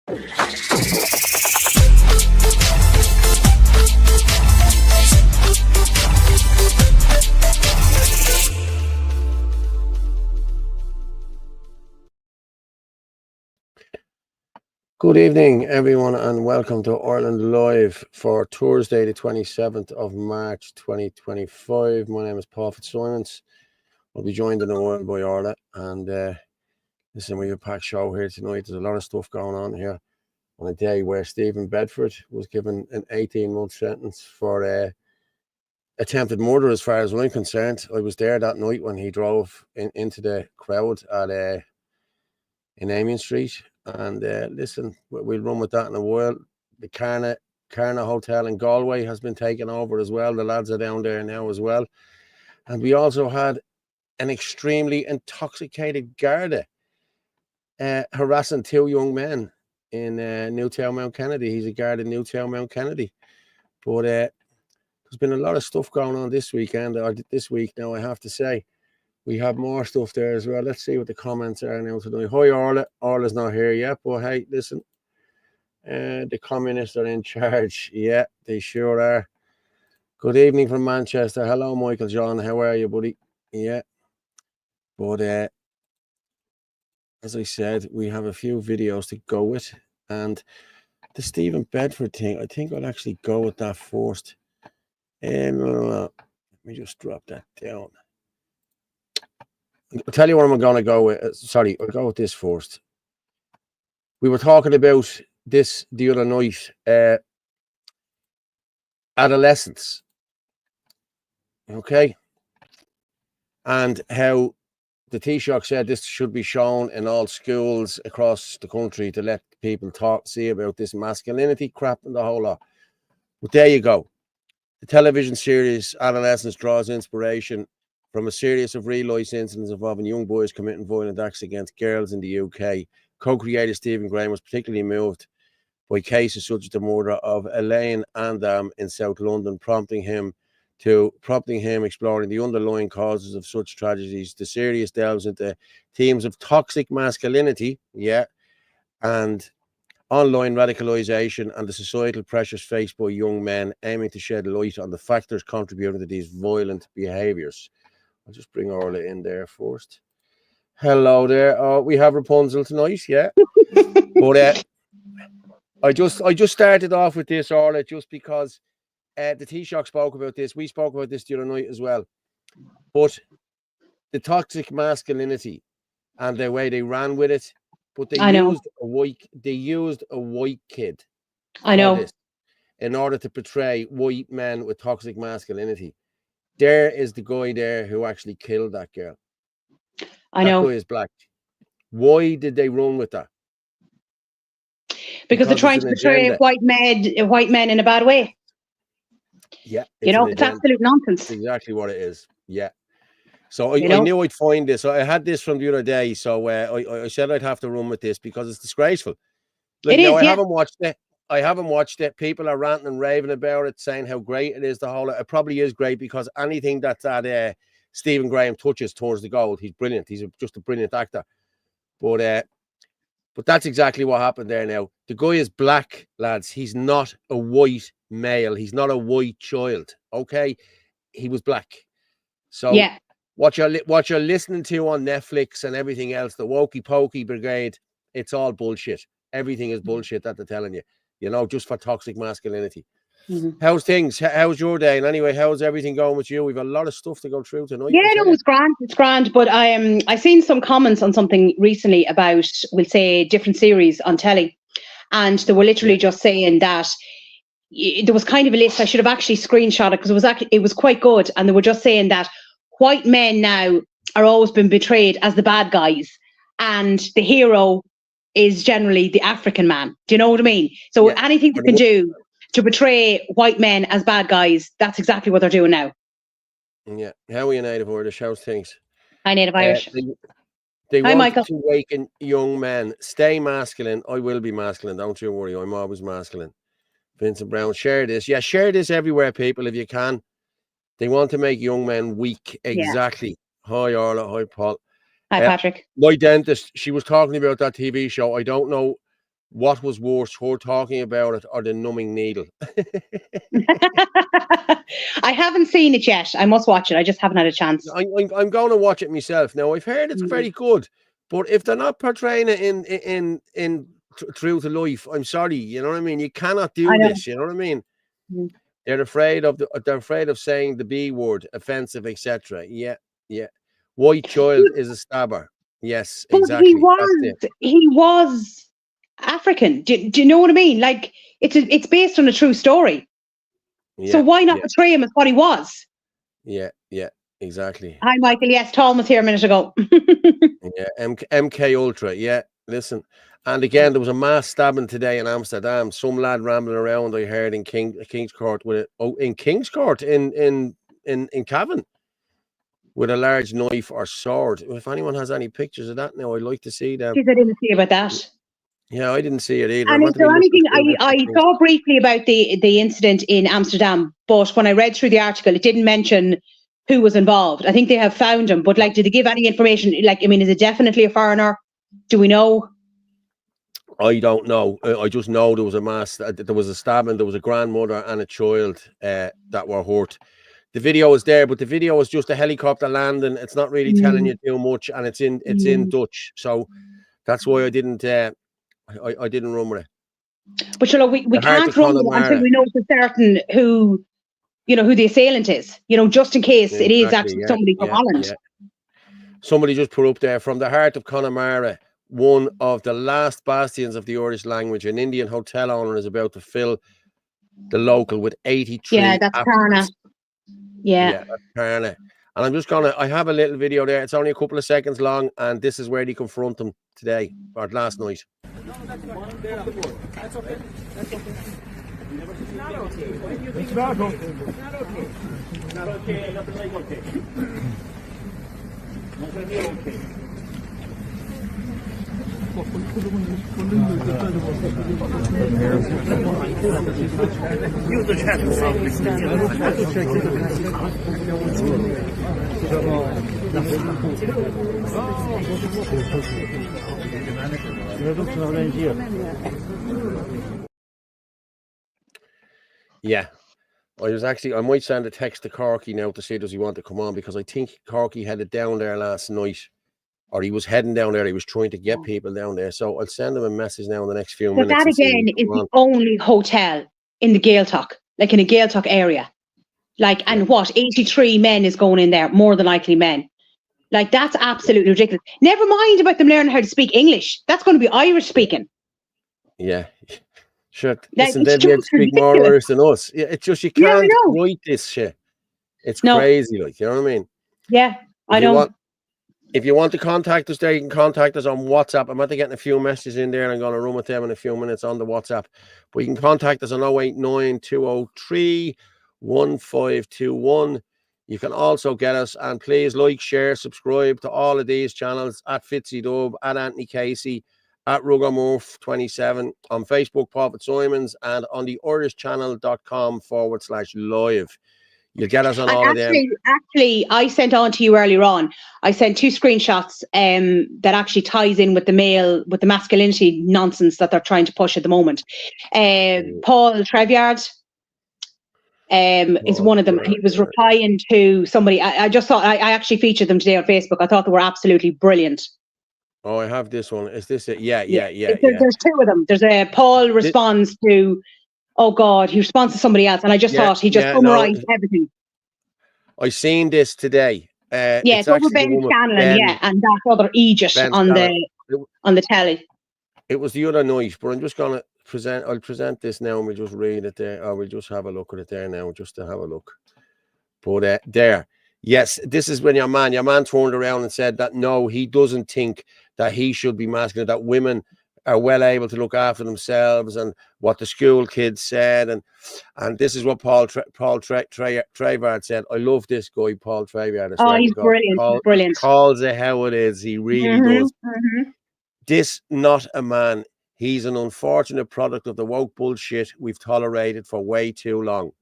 Good evening, everyone, and welcome to Ireland Live for Thursday, the 27th of March, 2025. My name is Paul Fitzsimons. I'll be joined in a while by Orla, and listen, we have a packed show here tonight. There's a lot of stuff going on here on a day where Stephen Bedford was given an 18-month sentence for attempted murder, as far as I'm concerned. I was there that night when he drove into the crowd at in Amiens Street. And listen, we'll run with that in a while. The Carna Hotel in Galway has been taken over as well. The lads are down there now as well. And we also had an extremely intoxicated Garda harassing two young men in Newtown Mount Kennedy. He's a guard in Newtown Mount Kennedy. But there's been a lot of stuff going on this weekend, or this week now, I have to say. We have more stuff there as well. Let's see what the comments are now tonight. Hi, Orla. Orla's not here yet, but hey, listen. The communists are in charge. Yeah, they sure are. Good evening from Manchester. Hello, Michael John. How are you, buddy? Yeah. But as I said, we have a few videos to go with. And the Stephen Bedford thing, I think I'll actually go with that first. Let me just drop that down. I'll tell you what I'm going to go with. Sorry, I'll go with this first. We were talking about this the other night. Adolescence. Okay? And how the Taoiseach said this should be shown in all schools across the country to let people see about this masculinity crap and the whole lot. But there you go. The television series Adolescence draws inspiration from a series of real-life incidents involving young boys committing violent acts against girls in the UK. Co-creator Stephen Graham was particularly moved by cases such as the murder of Elaine Andam in South London, prompting him exploring the underlying causes of such tragedies. The series delves into themes of toxic masculinity, and online radicalisation and the societal pressures faced by young men, aiming to shed light on the factors contributing to these violent behaviours. I'll just bring Orla in there first. Hello there. We have Rapunzel tonight, yeah. But I just started off with this, Orla, just because the Taoiseach spoke about this. We spoke about this the other night as well. But the toxic masculinity and the way they ran with it, but they used a white kid. I know. In order to portray white men with toxic masculinity. There is the guy there who actually killed that girl. I know. That guy is black. Why did they run with that? Because they're trying to portray white men in a bad way. Yeah. It's absolute nonsense. That's exactly what it is. Yeah. So I knew I'd find this. I had this from the other day. So I said I'd have to run with this because it's disgraceful. It is, I haven't watched it. I haven't watched it. People are ranting and raving about it, saying how great it is. It probably is great because anything that Stephen Graham touches towards the gold, he's brilliant. He's just a brilliant actor. But that's exactly what happened there now. The guy is black, lads. He's not a white male. He's not a white child. Okay? He was black. So what you're listening to on Netflix and everything else, the Wokey Pokey Brigade, it's all bullshit. Everything is bullshit that they're telling you. Just for toxic masculinity. Mm-hmm. How's things? How's your day? And anyway, how's everything going with you? We've a lot of stuff to go through tonight. Yeah, no, it's grand. It's grand. But I seen some comments on something recently about, we'll say, different series on telly. And they were literally just saying that there was kind of a list. I should have actually screenshot it because it was quite good. And they were just saying that white men now are always been portrayed as the bad guys. And the hero is generally the African man. Do you know what I mean? So anything they can do to portray white men as bad guys, that's exactly what they're doing now. Yeah. How are you, Native Irish? How's things? Hi, Native Irish. They want to awaken young men. Stay masculine. I will be masculine. Don't you worry. I'm always masculine. Vincent Brown, share this. Yeah, share this everywhere, people, if you can. They want to make young men weak. Exactly. Yeah. Hi, Orla. Hi, Paul. Hi, Patrick. My dentist, she was talking about that TV show. I don't know what was worse, her talking about it or the numbing needle? I haven't seen it yet. I must watch it. I just haven't had a chance. I'm going to watch it myself. Now, I've heard it's very good, but if they're not portraying it in true to life, I'm sorry. You know what I mean? You cannot do this. You know what I mean? They're afraid of saying the B word, offensive, etc. Yeah. White child is a stabber. Yes, but exactly. he was African. Do you know what I mean? Like it's based on a true story. Yeah, so why not portray him as what he was? Yeah, exactly. Hi, Michael. Yes, Tom was here a minute ago. Yeah, MK Ultra. Yeah, listen. And again, there was a mass stabbing today in Amsterdam. Some lad rambling around, I heard, in King's Court with it. Oh, in King's Court in Cavan with a large knife or sword. If anyone has any pictures of that now, I'd like to see them. I didn't see about that. Yeah, I didn't see it either. And is there anything I saw briefly about the incident in Amsterdam, but when I read through the article, it didn't mention who was involved. I think they have found him, but like, did they give any information? Like, I mean, is it definitely a foreigner? Do we know? I don't know. I just know there was a mass. There was a stabbing. There was a grandmother and a child that were hurt. The video is there, but the video is just a helicopter landing. It's not really telling you too much, and it's in Dutch. So that's why I didn't I didn't run with it. But you know, we can't run with it until we know for certain who the assailant is. Just in case it is actually somebody from Holland. Yeah. Somebody just put up there, from the heart of Connemara, one of the last bastions of the Irish language, an Indian hotel owner is about to fill the local with 83 that's Karna. Yeah, that's Karna. And I'm just I have a little video there. It's only a couple of seconds long, and this is where they confront them today, or last night. That's okay. That's okay. It's not okay. It's not okay. It's not okay. Nothing like okay. Not gonna be okay. Yeah, I might send a text to Corky now to see does he want to come on, because I think Corky headed down there last night, or he was heading down there. He was trying to get people down there, so I'll send him a message now in the next few minutes. But that again is the only hotel in the Gaeltacht, like in a Gaeltacht area, like, and what, 83 men is going in there, more than likely men. Like, that's absolutely ridiculous. Never mind about them learning how to speak English. That's going to be Irish speaking. Yeah. Sure. Listen, they'll be able to speak more Irish than us. Yeah, it's just, you can't write this shit. It's crazy, like, you know what I mean? Yeah, I know. If you want to contact us there, you can contact us on WhatsApp. I'm about to get a few messages in there, and I'm going to run with them in a few minutes on the WhatsApp. But you can contact us on 089 203 1521. You can also get us, and please like, share, subscribe to all of these channels, at Fitzy Dub, at Anthony Casey, at Rugamorph27, on Facebook, Prophet Simons, and on the irishchannel.com/live. You'll get us on all of them. Actually, I sent on to you earlier on. I sent 2 screenshots that actually ties in with the masculinity nonsense that they're trying to push at the moment. Paul Treviard is one of them. He was replying to somebody. I just thought, I actually featured them today on Facebook. I thought they were absolutely brilliant. Oh, I have this one. Is this it? Yeah. There's 2 of them. There's a Paul responds to, oh God, he responds to somebody else, and I just thought he just summarised everything. I seen this today. It's over Ben Scanlon, and that other Aegis on the telly. It was the other night, but I'm just gonna present. I'll present this now, and we'll just read it there, or we'll just have a look at it there now, just to have a look. But there, yes, this is when your man turned around and said that no, he doesn't think that he should be masculine, that women are well able to look after themselves, and what the school kids said, and this is what Paul Treviard said. I love this guy, Paul Treviard. Oh, he's brilliant. Brilliant. Calls it how it is. He really does. This not a man. He's an unfortunate product of the woke bullshit we've tolerated for way too long.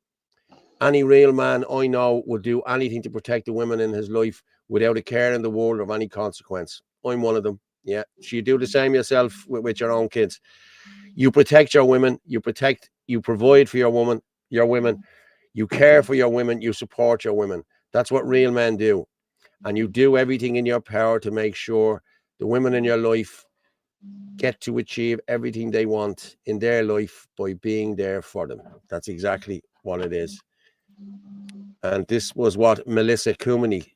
Any real man I know would do anything to protect the women in his life without a care in the world of any consequence. I'm one of them. Yeah, so you do the same yourself with your own kids. You protect your women. You provide for your women. You care for your women. You support your women. That's what real men do. And you do everything in your power to make sure the women in your life get to achieve everything they want in their life by being there for them. That's exactly what it is. And this was what Melissa Coomey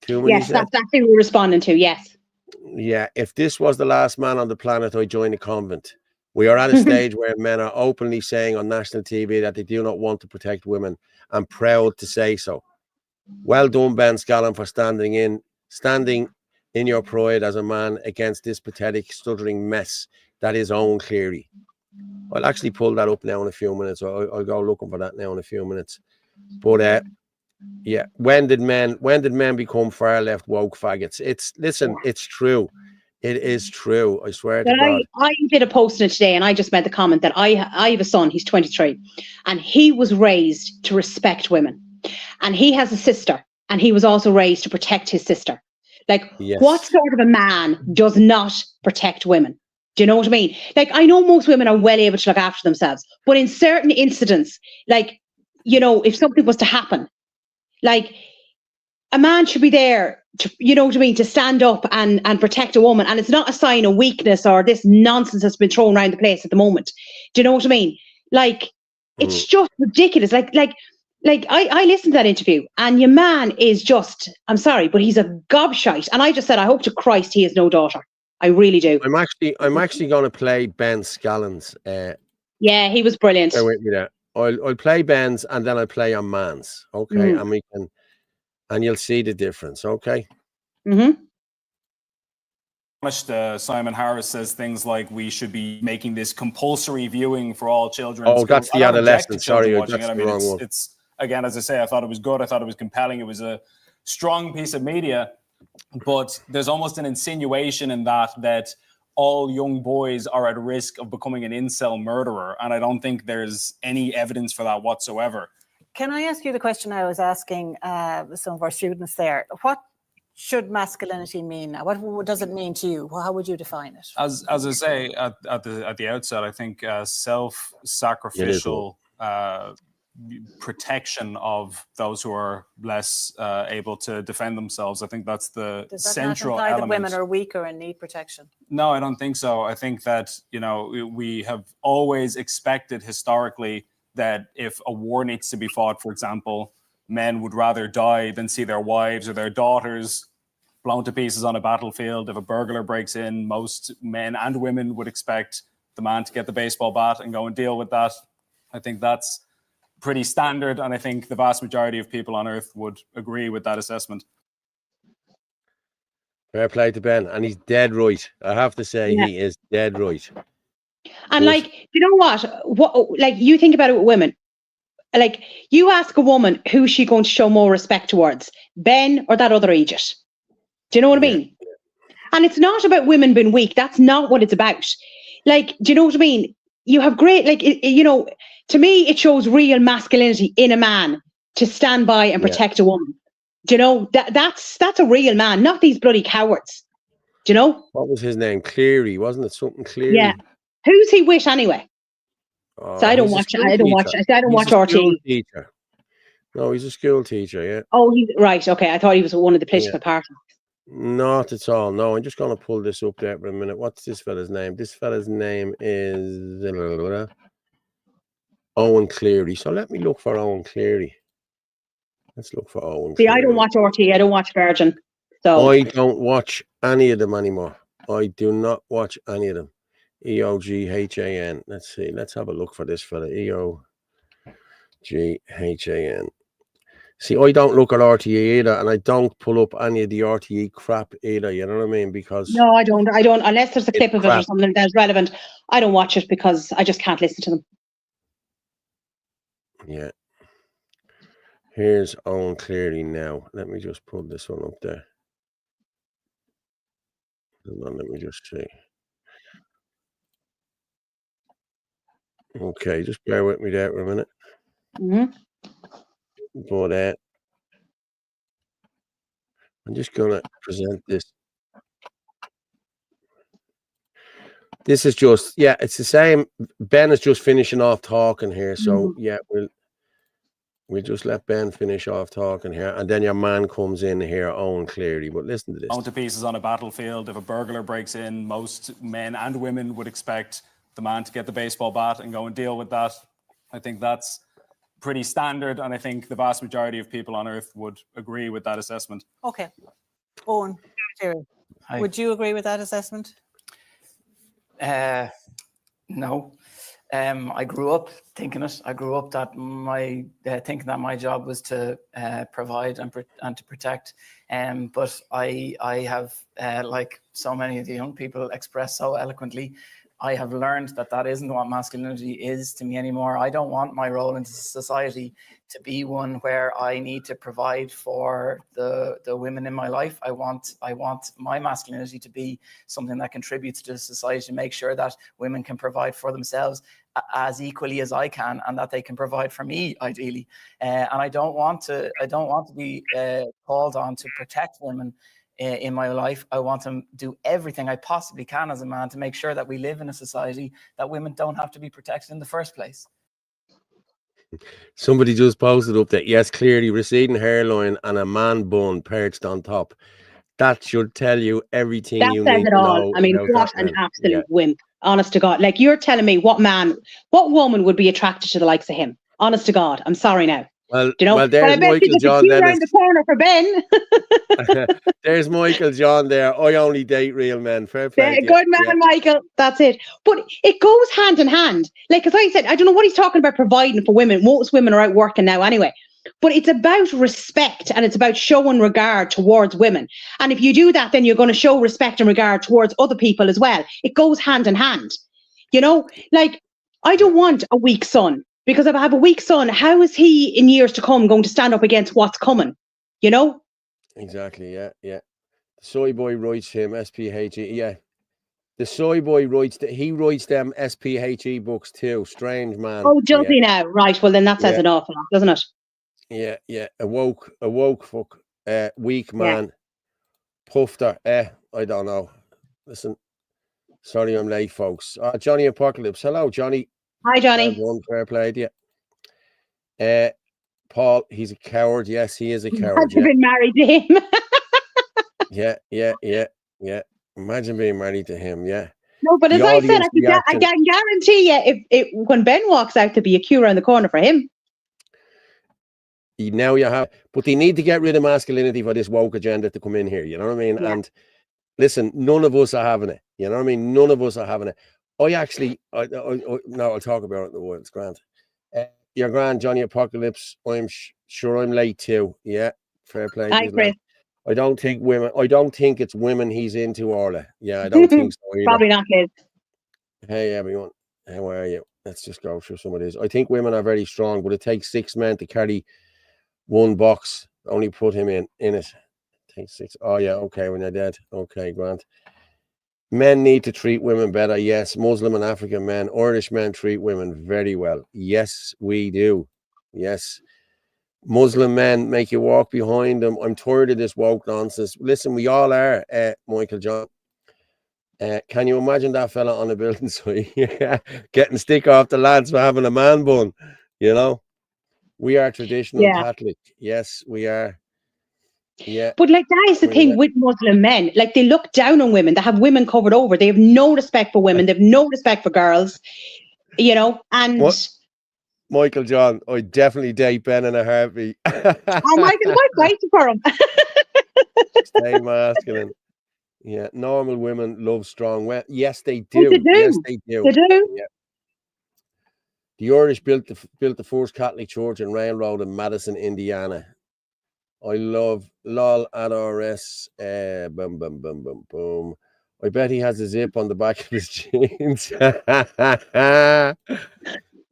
Yes, said. that's exactly what we're responding to. Yes. Yeah, if this was the last man on the planet, I'd join the convent. We are at a stage where men are openly saying on national TV that they do not want to protect women. I'm proud to say so. Well done, Ben Scallon, for standing in your pride as a man against this pathetic, stuttering mess that is Owen Cleary. I'll actually pull that up now in a few minutes. I'll go looking for that now in a few minutes. But yeah, when did men become far left woke faggots? It's true. It is true. I swear to God. I did a post on it today, and I just made the comment that I have a son. He's 23, and he was raised to respect women, and he has a sister, and he was also raised to protect his sister. Like, Yes. what sort of a man does not protect women? Do you know what I mean? Like, I know most women are well able to look after themselves, but in certain incidents, like, you know, if something was to happen, like, a man should be there to, you know what I mean, to stand up and protect a woman. And it's not a sign of weakness or this nonsense that's been thrown around the place at the moment. Do you know what I mean? Like, it's just ridiculous. Like I listened to that interview, and your man is just, I'm sorry, but he's a gobshite. And I just said, I hope to Christ he has no daughter. I really do. I'm actually going to play Ben Scallon's. Yeah, he was brilliant. Bear with me there. I'll play Ben's and then I'll play on Man's. Okay, and you'll see the difference. Okay. Mm-hmm. Simon Harris says things like we should be making this compulsory viewing for all children. Oh, that's the adolescent. Sorry, that's the wrong one. It's again, as I say, I thought it was good. I thought it was compelling. It was a strong piece of media, but there's almost an insinuation in that all young boys are at risk of becoming an incel murderer, and I don't think there's any evidence for that whatsoever. Can I ask you the question I was asking some of our students there? What should masculinity mean now? What does it mean to you? How would you define it? As I say at the outset, I think self-sacrificial protection of those who are less able to defend themselves. I think that's the central element. Does that not imply that women are weaker and need protection? No, I don't think so. I think that, you know, we have always expected historically that if a war needs to be fought, for example, men would rather die than see their wives or their daughters blown to pieces on a battlefield. If a burglar breaks in, most men and women would expect the man to get the baseball bat and go and deal with that. I think that's pretty standard, and I think the vast majority of people on Earth would agree with that assessment. Fair play to Ben, and he's dead right. I have to say, he is dead right. And like, you know what, like, you think about it with women, like, you ask a woman who's she going to show more respect towards, Ben or that other idiot? Do you know what I mean? And it's not about women being weak. That's not what it's about. Like, do you know what I mean? You have great, like, you know, to me, it shows real masculinity in a man to stand by and protect a woman. Do you know, that's a real man, not these bloody cowards. Do you know? What was his name? Cleary, wasn't it? Something Cleary. Yeah. Who's he with anyway? So I don't watch RT. Teacher. No, he's a school teacher, yeah. Oh, he's right. Okay. I thought he was one of the political parties. Not at all. No, I'm just going to pull this up there for a minute. What's this fella's name? This fella's name is Owen Cleary. So let me look for Owen Cleary. Let's look for Owen Cleary. I don't watch RT. I don't watch Virgin. So I don't watch any of them anymore. I do not watch any of them. EOGHAN. Let's see. Let's have a look for this fella. EOGHAN. See, I don't look at RTE either, and I don't pull up any of the RTE crap either. You know what I mean? Because no, I don't. Unless there's a clip of it or something that's relevant, I don't watch it because I just can't listen to them. Yeah. Here's Owen Cleary now. Let me just pull this one up there. Hold on, let me just see. Okay, just bear with me there for a minute. But I'm just going to present this. This is just, yeah, it's the same. Ben is just finishing off talking here. So, yeah, we'll just let Ben finish off talking here. And then your man comes in here, Owen Cleary. But listen to this. Down to pieces on a battlefield. If a burglar breaks in, most men and women would expect the man to get the baseball bat and go and deal with that. I think that's pretty standard. And I think the vast majority of people on earth would agree with that assessment. Okay. Owen, Cleary, would you agree with that assessment? No. I grew up thinking it. I grew up that thinking that my job was to provide and to protect. But I have, like so many of the young people express so eloquently, I have learned that isn't what masculinity is to me anymore. I don't want my role in society to be one where I need to provide for the women in my life. I want my masculinity to be something that contributes to society, to make sure that women can provide for themselves as equally as I can, and that they can provide for me, ideally. And I don't want to be called on to protect women in my life. I want to do everything I possibly can as a man to make sure that we live in a society that women don't have to be protected in the first place. Somebody just posted up that, yes, clearly receding hairline and a man bun perched on top. That should tell you everything That you says need it to all. know. I mean, about what that an man. absolute wimp. Honest to God. Like, you're telling me what woman would be attracted to the likes of him? Honest to God. I'm sorry now. Well, You know, well, but there's I bet Michael you John see Dennis. around the corner for Ben. There's Michael John there. I only date real men. Fair play. to you. Good man, Michael. That's it. But it goes hand in hand. Like, as I said, I don't know what he's talking about providing for women. Most women are out working now anyway. But it's about respect, and it's about showing regard towards women. And if you do that, then you're going to show respect and regard towards other people as well. It goes hand in hand. You know, like, I don't want a weak son, because if I have a weak son, how is he in years to come going to stand up against what's coming? You know? Exactly. Yeah. The soy boy writes him SPHE. Yeah. The soy boy writes he writes them SPHE books too. Strange man. Oh, does he now? Right. Well, then that says an awful lot, doesn't it? Yeah. A woke fuck. Weak man. Puffter. I don't know. Listen. Sorry, I'm late, folks. Johnny Apocalypse. Hello, Johnny. Hi, Johnny. One fair play to you. Paul, he's a coward. Yes, he is a coward. I've been married to him. Yeah. Imagine being married to him. Yeah. No, but as I said, I can guarantee you, if when Ben walks out, there'll be a queue around the corner for him. Now you have, but they need to get rid of masculinity for this woke agenda to come in here. You know what I mean? Yeah. And listen, none of us are having it. You know what I mean? None of us are having it. No, I'll talk about it in the world. It's grand. Your grand, Johnny Apocalypse. I'm sure I'm late too. Yeah, fair play. Hi, Chris. I don't think it's women he's into, Orla. Yeah, I don't think so either. Probably not, Liz. Hey, everyone. How are you? Let's just go through some of this. I think women are very strong, but it takes 6 men to carry one box. Only put him in it. It takes 6. Oh, yeah. Okay, when you're dead. Okay, Grant. Men need to treat women better. Yes. Muslim and African men, Irish men treat women very well. Yes, we do. Yes. Muslim men make you walk behind them. I'm tired of this woke nonsense. Listen, we all are, Michael John. Can you imagine that fella on the building site getting stick off the lads for having a man bun? You know, we are traditional Catholic. Yes, we are. Yeah. But like, that is the thing with Muslim men. Like, they look down on women. They have women covered over. They have no respect for women. They have no respect for girls. You know, and what? Michael John, I definitely date Ben in a heartbeat. Oh, Michael, quite waiting for him. Stay masculine. Yeah, normal women love strong men. Yes, they do. They do. Yes, they do. They do. Yeah. The Irish built the first Catholic church in Railroad in Madison, Indiana. I love lol at RS. Boom, boom, boom, boom, boom. I bet he has a zip on the back of his jeans.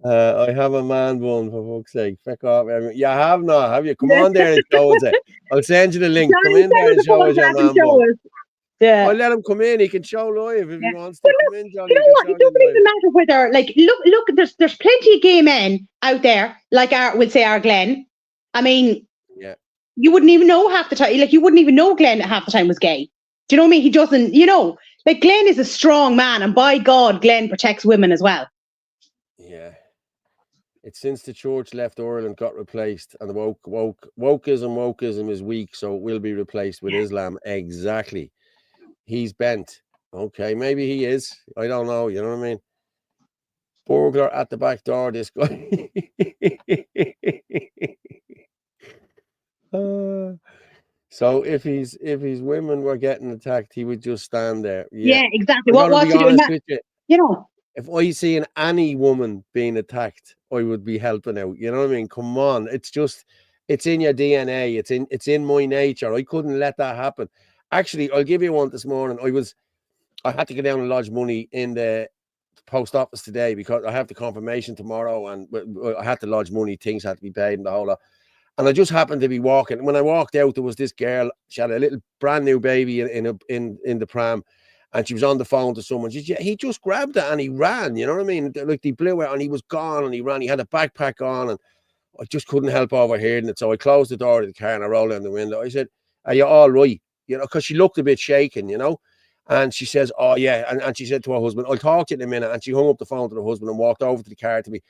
I have a man bun, for fuck's sake. Feck off. You have not, have you? Come on there and show us it. I'll send you the link. Come in there and show us your man bun. Yeah. I'll let him come in. He can show live if he wants to. Come in, Johnny. You know what? It doesn't even matter whether, like, look. There's plenty of gay men out there, like our Glenn. I mean, you wouldn't even know half the time. Like, you wouldn't even know Glenn half the time was gay. Do you know what I mean? He doesn't. You know, Like Glenn is a strong man, and by God, Glenn protects women as well. Yeah. It's since the church left Ireland, got replaced, and the wokeism is weak, so it will be replaced with Islam. Exactly. He's bent. Okay, maybe he is. I don't know. You know what I mean? Burglar at the back door. This guy. So if his women were getting attacked, he would just stand there. Yeah, exactly. I gotta What's be he doing? honest with you. You know. If I seen any woman being attacked, I would be helping out. You know what I mean? Come on, it's in your DNA. It's in my nature. I couldn't let that happen. Actually, I'll give you one this morning. I had to go down and lodge money in the post office today because I have the confirmation tomorrow, and I had to lodge money. Things had to be paid and the whole lot. And I just happened to be walking. When I walked out, there was this girl. She had a little brand new baby in the pram, and she was on the phone to someone. He just grabbed it and he ran. You know what I mean? Like, they blew out and he was gone and he ran. He had a backpack on, and I just couldn't help overhearing it. So I closed the door of the car and I rolled down the window. I said, "Are you all right?" You know, because she looked a bit shaken, you know. And she says, "Oh yeah." And she said to her husband, "I'll talk to you in a minute." And she hung up the phone to the husband and walked over to the car to me.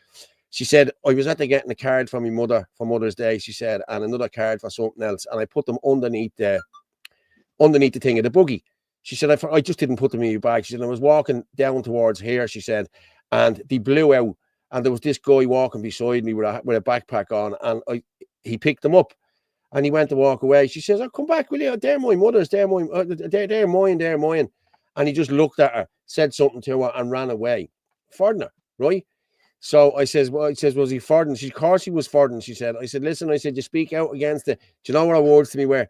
She said, "I was at the getting a card for my mother for Mother's Day," she said, "and another card for something else. And I put them underneath the thing of the buggy." She said, I just didn't put them in your bag. She said, "I was walking down towards here," she said, "and they blew out. And there was this guy walking beside me with a backpack on, and he picked them up. And he went to walk away." She says, "Oh, come back, will you? They're my mother's. They're mine. They're mine. They're mine." And he just looked at her, said something to her, and ran away. Foreigner, right? So I says, "Well," it says, "Was he Forden?" She, "Of course he was Forden." She said, I said, "Listen," I said, "you speak out against it. Do you know what her words to me were?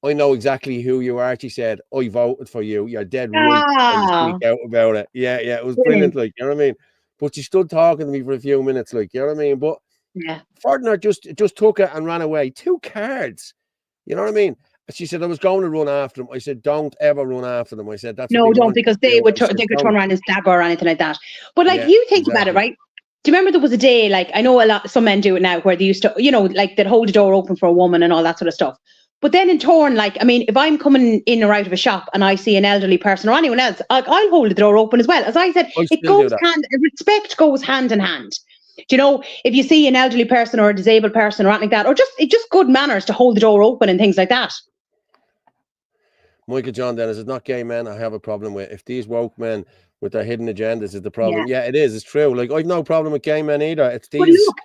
I know exactly who you are." She said, "I voted for you. You're dead right. And you speak out about it." Yeah, it was brilliant. Like, you know what I mean? But she stood talking to me for a few minutes, like, you know what I mean? But Ferdinand just took it and ran away. 2 cards. You know what I mean? She said, "I was going to run after them." I said, "Don't ever run after them." I said, "That's no, what they don't, want because to they do." could turn around and stab her or anything like that. But like, Yeah, you think about it, exactly. right? Do you remember there was a day, like, I know some men do it now, where they used to, you know, like, they'd hold the door open for a woman and all that sort of stuff. But then in turn, like, I mean, if I'm coming in or out of a shop and I see an elderly person or anyone else, I'll hold the door open as well. As I said, it goes respect goes hand in hand. Do you know, if you see an elderly person or a disabled person or anything like that, or just good manners to hold the door open and things like that. Michael John Dennis, "It's not gay men I have a problem with. If these woke men with their hidden agendas is the problem." Yeah, it is. It's true. Like, I've no problem with gay men either. It's these. But look,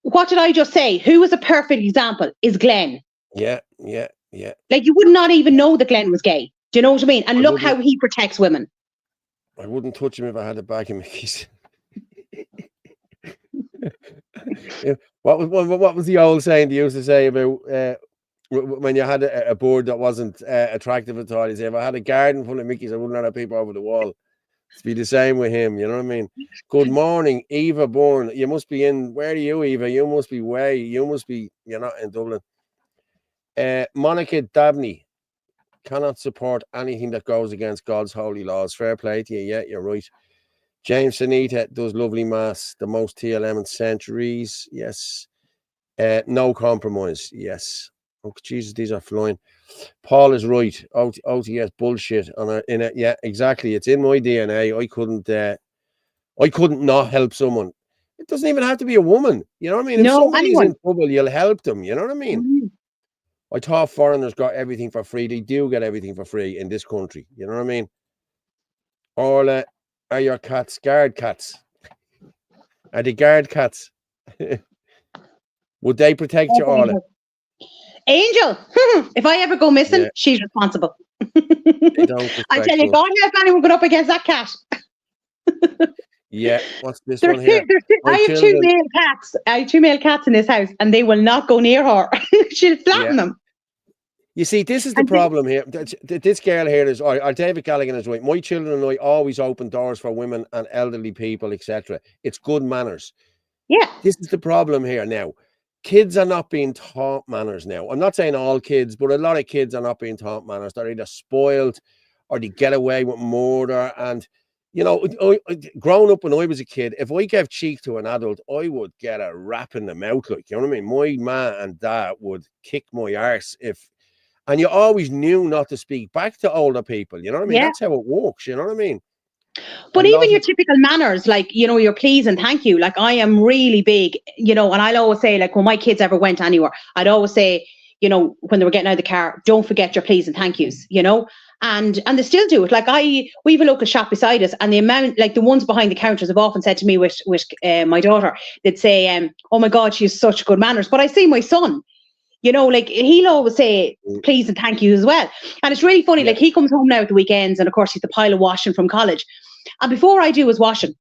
what did I just say? Who is a perfect example is Glenn. Yeah. Like, you would not even know that Glenn was gay. Do you know what I mean? And look how he protects women. I wouldn't touch him if I had a bag of Mickey's. What was the old saying they used to say about when you had a board that wasn't attractive at all? He said, "If I had a garden full of Mickeys, I wouldn't let people over the wall." It's be the same with him, you know what I mean? Good morning, Eva Bourne. You must be in. Where are you, Eva? You must be away. You're not in Dublin. Monica Dabney, "Cannot support anything that goes against God's holy laws." Fair play to you. Yeah, you're right. James Sanita does lovely mass. The most TLM in centuries. Yes. No compromise. Yes. Oh, Jesus, these are flying. Paul is right. OTS bullshit. In it. Yeah, exactly. It's in my DNA. I couldn't not help someone. It doesn't even have to be a woman. You know what I mean? If somebody is in trouble, you'll help them. You know what I mean? Mm-hmm. I thought foreigners got everything for free. They do get everything for free in this country. You know what I mean? Orla, are your cats guard cats? Are they guard cats? Would they protect you, Orla? Angel, if I ever go missing, she's responsible. I tell you, God help anyone got up against that cat. Yeah, what's this one here? I have 2 male cats. I have 2 male cats in this house, and they will not go near her. She'll flatten them. You see, this is the problem here. This girl here is, or David Gallagher is right. My children and I always open doors for women and elderly people, etc. It's good manners. Yeah. This is the problem here now. Kids are not being taught manners now. I'm not saying all kids, but a lot of kids are not being taught manners. They're either spoiled or they get away with murder. And, you know, growing up when I was a kid, if I gave cheek to an adult, I would get a rap in the mouth. Like, you know what I mean? My ma and dad would kick my arse And you always knew not to speak back to older people. You know what I mean? Yeah. That's how it works. You know what I mean? But A lot even your of- typical manners, like, you know, your please and thank you. Like, I am really big, you know, and I'll always say, like, when my kids ever went anywhere, I'd always say, you know, when they were getting out of the car, don't forget your please and thank yous, you know, and they still do it. Like, we have a local shop beside us, and the amount, like, the ones behind the counters have often said to me with my daughter, they'd say, oh my God, she has such good manners. But I see my son, you know, like, he'll always say please and thank you as well. And it's really funny, like, he comes home now at the weekends, and of course he's the pile of washing from college. And before I do his washing,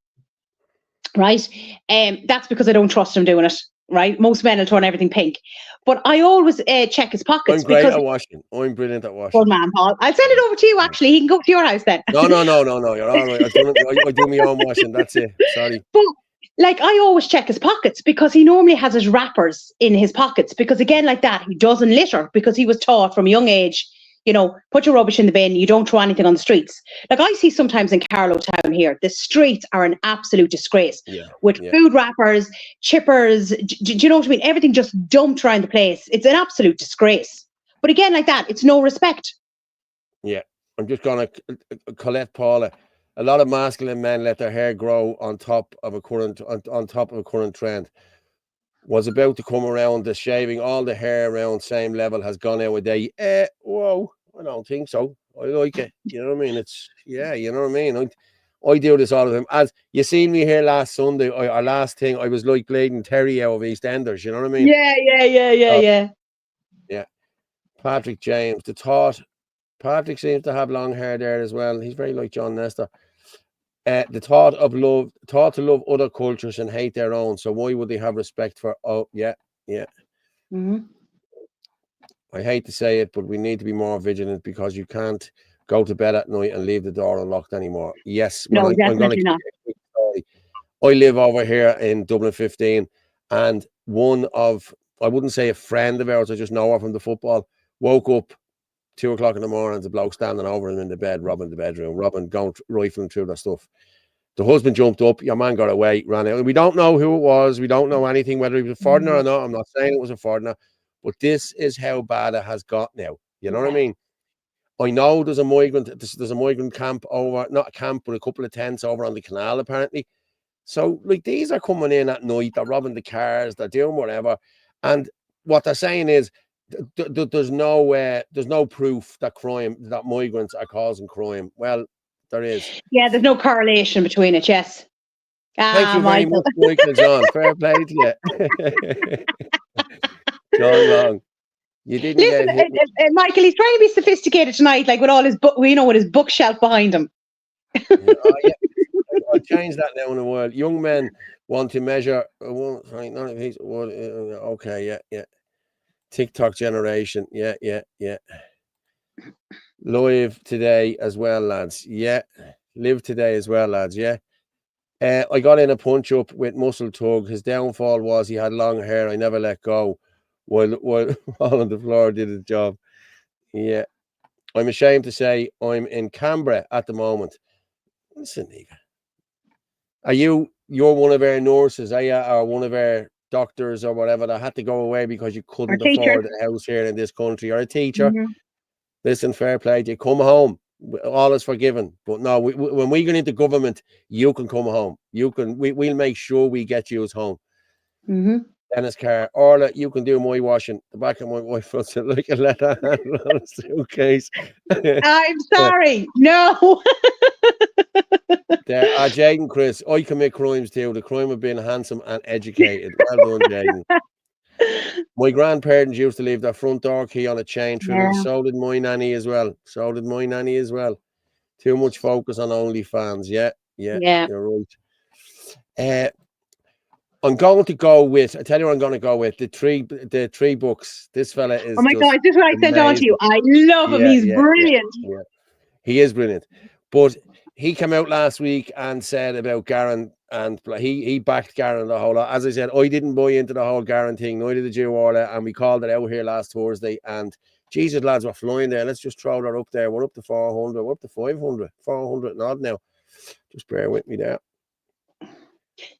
right, that's because I don't trust him doing it, right? Most men will turn everything pink. But I always check his pockets. I'm great because at washing. I'm brilliant at Good washing. man, Paul. I'll send it over to you, actually. He can go to your house then. No. You're all right. I do my own washing. That's it. Sorry. But, like, I always check his pockets, because he normally has his wrappers in his pockets, because, again, like that, he doesn't litter, because he was taught from a young age, you know, put your rubbish in the bin, you don't throw anything on the streets. Like, I see sometimes in Carlow Town here, the streets are an absolute disgrace, with food wrappers, chippers, do you know what I mean? Everything just dumped around the place. It's an absolute disgrace. But again, like that, it's no respect. Yeah. I'm just going to Colette Paula. A lot of masculine men let their hair grow on top of a current trend. Was about to come around. The shaving, all the hair around same level has gone out a day. Whoa, I don't think so. I like it. You know what I mean? It's you know what I mean. I do this all the time. As you seen me here last Sunday, our last thing, I was like bleeding Terry out of EastEnders. You know what I mean? Yeah. Patrick James, the thought. Patrick seems to have long hair there as well. He's very like John Nestor. The thought to love other cultures and hate their own. So why would they have respect for? Oh, yeah. Mm-hmm. I hate to say it, but we need to be more vigilant, because you can't go to bed at night and leave the door unlocked anymore. Yes, No, I'm going definitely to not. I live over here in Dublin 15, and one of, I wouldn't say a friend of ours, I just know her from the football, woke up 2 o'clock in the morning, the bloke standing over him in the bed, robbing the bedroom, going rifling through their stuff. The husband jumped up, your man got away, ran out. We don't know who it was. We don't know anything, whether he was a foreigner or not. I'm not saying it was a foreigner, but this is how bad it has got now. You know what I mean? I know there's a migrant camp over, not a camp, but a couple of tents over on the canal, apparently. So, like, these are coming in at night, they're robbing the cars, they're doing whatever. And what they're saying is, there's no proof that migrants are causing crime. Well, there is. Yeah, there's no correlation between it. Yes. Thank you very Michael. much, Michael John. Fair play to you. John Long. You didn't Listen, get hit. Michael, he's trying to be sophisticated tonight, like with all his book, with his bookshelf behind him. I'll change that now in a while. Young men want to measure. Okay, yeah. TikTok generation. Yeah. Live today as well, lads. Yeah. Live today as well, lads. Yeah. I got in a punch up with Muscle Tug. His downfall was he had long hair. I never let go while on the floor did his job. Yeah. I'm ashamed to say I'm in Canberra at the moment. Listen, Eva. You're one of our nurses, are you, or one of our doctors or whatever that had to go away because you couldn't afford a house here in this country, or a teacher? Mm-hmm. Listen, fair play to you. Come home. All is forgiven. But no, when we get into government, you can come home. We'll make sure we get you home. Mm-hmm. Dennis Carr, Orla, you can do my washing. The back of my wife was like a letter handle on a suitcase. I'm sorry. No. Jaden Chris, I commit crimes too. The crime of being handsome and educated. Well done, Jaden. My grandparents used to leave their front door key on a chain through them. So did my nanny as well. Too much focus on OnlyFans. Yeah. You're right. I'm going to go with, I tell you what I'm going to go with, the three books. This fella is, oh my God, this is what I sent on to you. I love him. He's brilliant. Yeah. He is brilliant. But he came out last week and said about Garen, and he backed Garen the whole lot. As I said, I didn't buy into the whole Garen thing, neither did you, Orla, and we called it out here last Thursday. And Jesus, lads, we're flying there. Let's just throw that up there. We're up to 400. We're up to 500. 400 and odd now. Just bear with me there.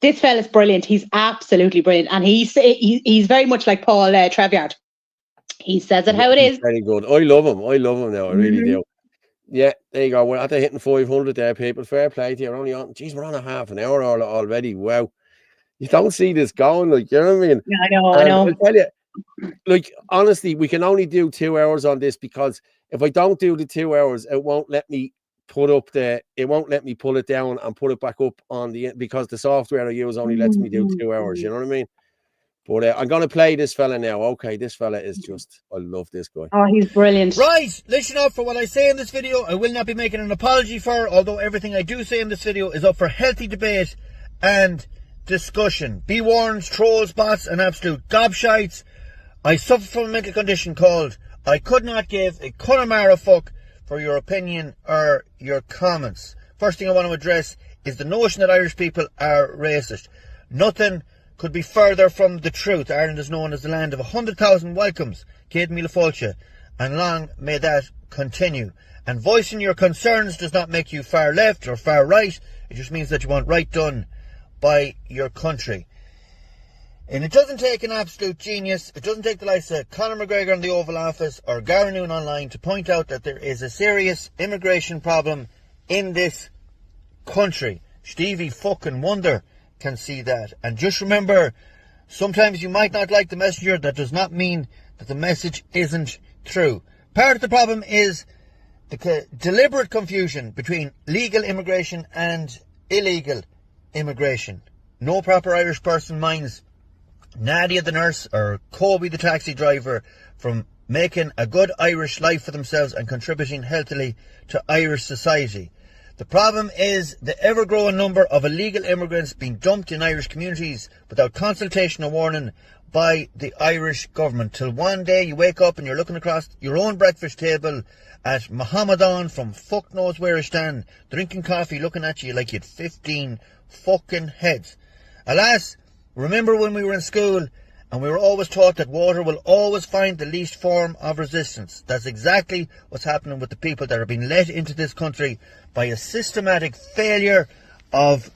This fella's brilliant. He's absolutely brilliant. And he's very much like Paul Trevyard. He says it how it He's is. very good. I love him. I love him now. I really do. Yeah, there you go. We're after hitting 500 there, people. Fair play to you. We're only on. Geez, we're on a half an hour already. Wow. You don't see this going, like, you know what I mean? Yeah, I know. And I'll tell you, like, honestly, we can only do 2 hours on this because if I don't do the 2 hours, it won't let me pull it down and put it back up on because the software I use only lets me do 2 hours. You know what I mean? But I'm going to play this fella now. Okay, this fella is just, I love this guy. Oh, he's brilliant. Right, listen up for what I say in this video. I will not be making an apology for, although everything I do say in this video is up for healthy debate and discussion. Be warned, trolls, bots, and absolute gobshites. I suffer from a mental condition called I could not give a Connemara fuck for your opinion or your comments. First thing I want to address is the notion that Irish people are racist. Nothing could be further from the truth. Ireland is known as the land of 100,000 welcomes. Céad míle fáilte, and long may that continue. And voicing your concerns does not make you far left or far right. It just means that you want right done by your country. And it doesn't take an absolute genius. It doesn't take the likes of Conor McGregor in the Oval Office or Gary Noon online to point out that there is a serious immigration problem in this country. Stevie fucking Wonder can see that. And just remember, sometimes you might not like the messenger. That does not mean that the message isn't true. Part of the problem is the deliberate confusion between legal immigration and illegal immigration. No proper Irish person minds Nadia the nurse or Kobe the taxi driver from making a good Irish life for themselves and contributing healthily to Irish society. The problem is the ever-growing number of illegal immigrants being dumped in Irish communities without consultation or warning by the Irish government. Till one day you wake up and you're looking across your own breakfast table at Mohammedan from fuck knows where stand, drinking coffee, looking at you like you had 15 fucking heads. Alas, remember when we were in school and we were always taught that water will always find the least form of resistance. That's exactly what's happening with the people that are being let into this country by a systematic failure of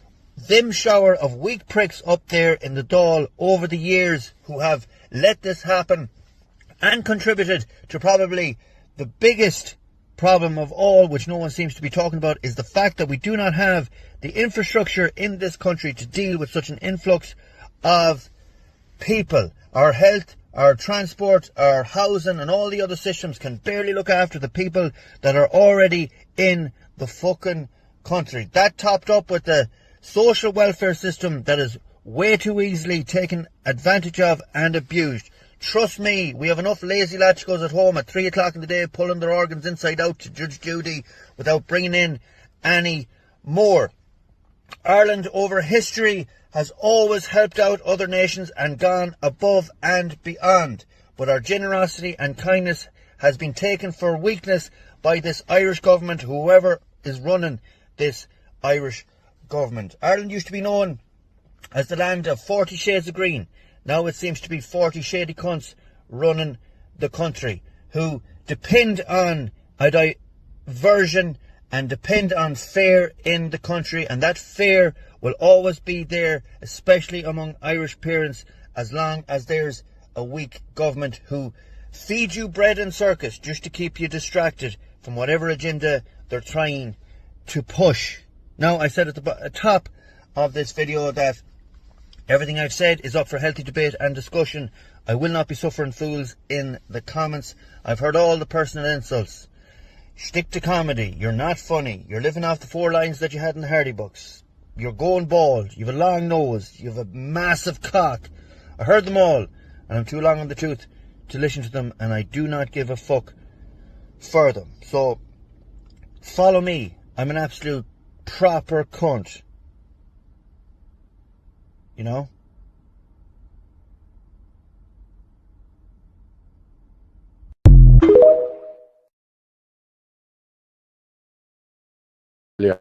them shower of weak pricks up there in the Dáil over the years who have let this happen and contributed to probably the biggest problem of all, which no one seems to be talking about, is the fact that we do not have the infrastructure in this country to deal with such an influx of people. Our health, our transport, our housing and all the other systems can barely look after the people that are already in the fucking country. That topped up with the social welfare system that is way too easily taken advantage of and abused. Trust me, we have enough lazy latchkos at home at 3 o'clock in the day pulling their organs inside out to Judge Judy without bringing in any more. Ireland over history has always helped out other nations and gone above and beyond. But our generosity and kindness has been taken for weakness by this Irish government, whoever is running this Irish government. Ireland used to be known as the land of 40 shades of green. Now it seems to be 40 shady cunts running the country who depend on a diversion and depend on fear in the country, and that fear will always be there, especially among Irish parents, as long as there's a weak government who feed you bread and circus just to keep you distracted from whatever agenda they're trying to push. Now, I said at the top of this video that everything I've said is up for healthy debate and discussion. I will not be suffering fools in the comments. I've heard all the personal insults. Stick to comedy. You're not funny. You're living off the 4 lines that you had in the Hardy books. You're going bald. You have a long nose. You have a massive cock. I heard them all, and I'm too long on the tooth to listen to them, and I do not give a fuck for them. So, follow me. I'm an absolute proper cunt. You know?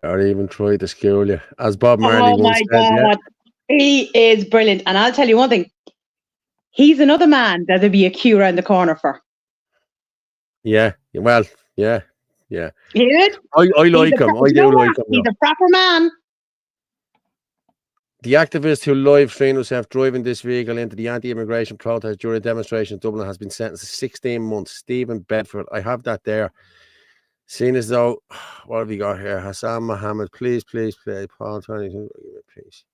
Or even try to school you. As Bob Marley once said. God. Yeah. He is brilliant. And I'll tell you one thing. He's another man that there'd be a queue around the corner for. Yeah. Well, yeah. Yeah. Good. I like him. I do like him. He's a proper man. The activist who live streamed himself driving this vehicle into the anti-immigration protest during a demonstration in Dublin has been sentenced to 16 months. Stephen Bedford. I have that there. Seen as though, what have we got here? Hassan Mohammed, please play. Paul 22, please.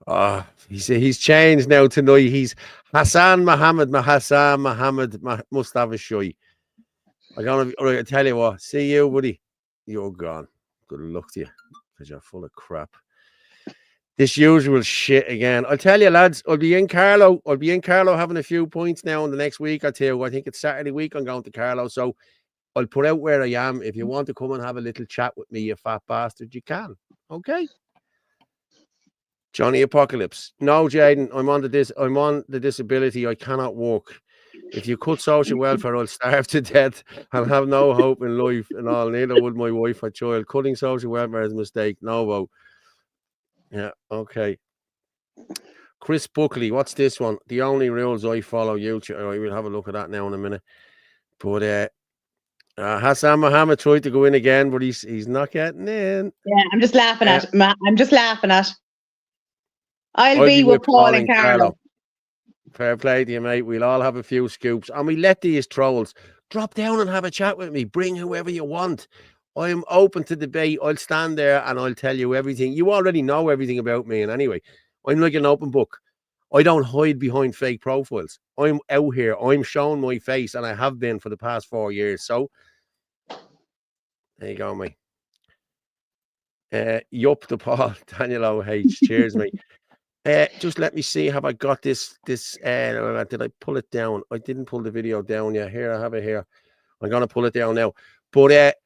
Ah, he's changed now tonight. He's Hassan Mohammed Mustafa Shoy. I'm gonna tell you what. See you, buddy. You're gone. Good luck to you, because you're full of crap. This usual shit again. I'll tell you, lads, I'll be in Carlo having a few points now in the next week or two. I think it's Saturday week I'm going to Carlo. So I'll put out where I am. If you want to come and have a little chat with me, you fat bastard, you can. Okay? Johnny Apocalypse. No, Jaden, I'm on the disability. I cannot walk. If you cut social welfare, I'll starve to death and have no hope in life and all. Neither would my wife or child. Cutting social welfare is a mistake. No vote. Yeah, okay. Chris Buckley, what's this one? The only rules I follow, YouTube. Oh, we'll have a look at that now in a minute. But Hassan Mohammed tried to go in again, but he's not getting in. Yeah, I'm just laughing at. I'm just laughing at. I'll be with Paul and Carlo. Fair play to you, mate. We'll all have a few scoops, and we let these trolls drop down and have a chat with me. Bring whoever you want. I'm open to debate. I'll stand there and I'll tell you everything. You already know everything about me. And anyway, I'm like an open book. I don't hide behind fake profiles. I'm out here. I'm showing my face, and I have been for the past 4 years. So there you go, mate. Yup, the Paul, Daniel O.H. Cheers, mate. Just let me see. Have I got this? Did I pull it down? I didn't pull the video down yet. Here, I have it here. I'm going to pull it down now. But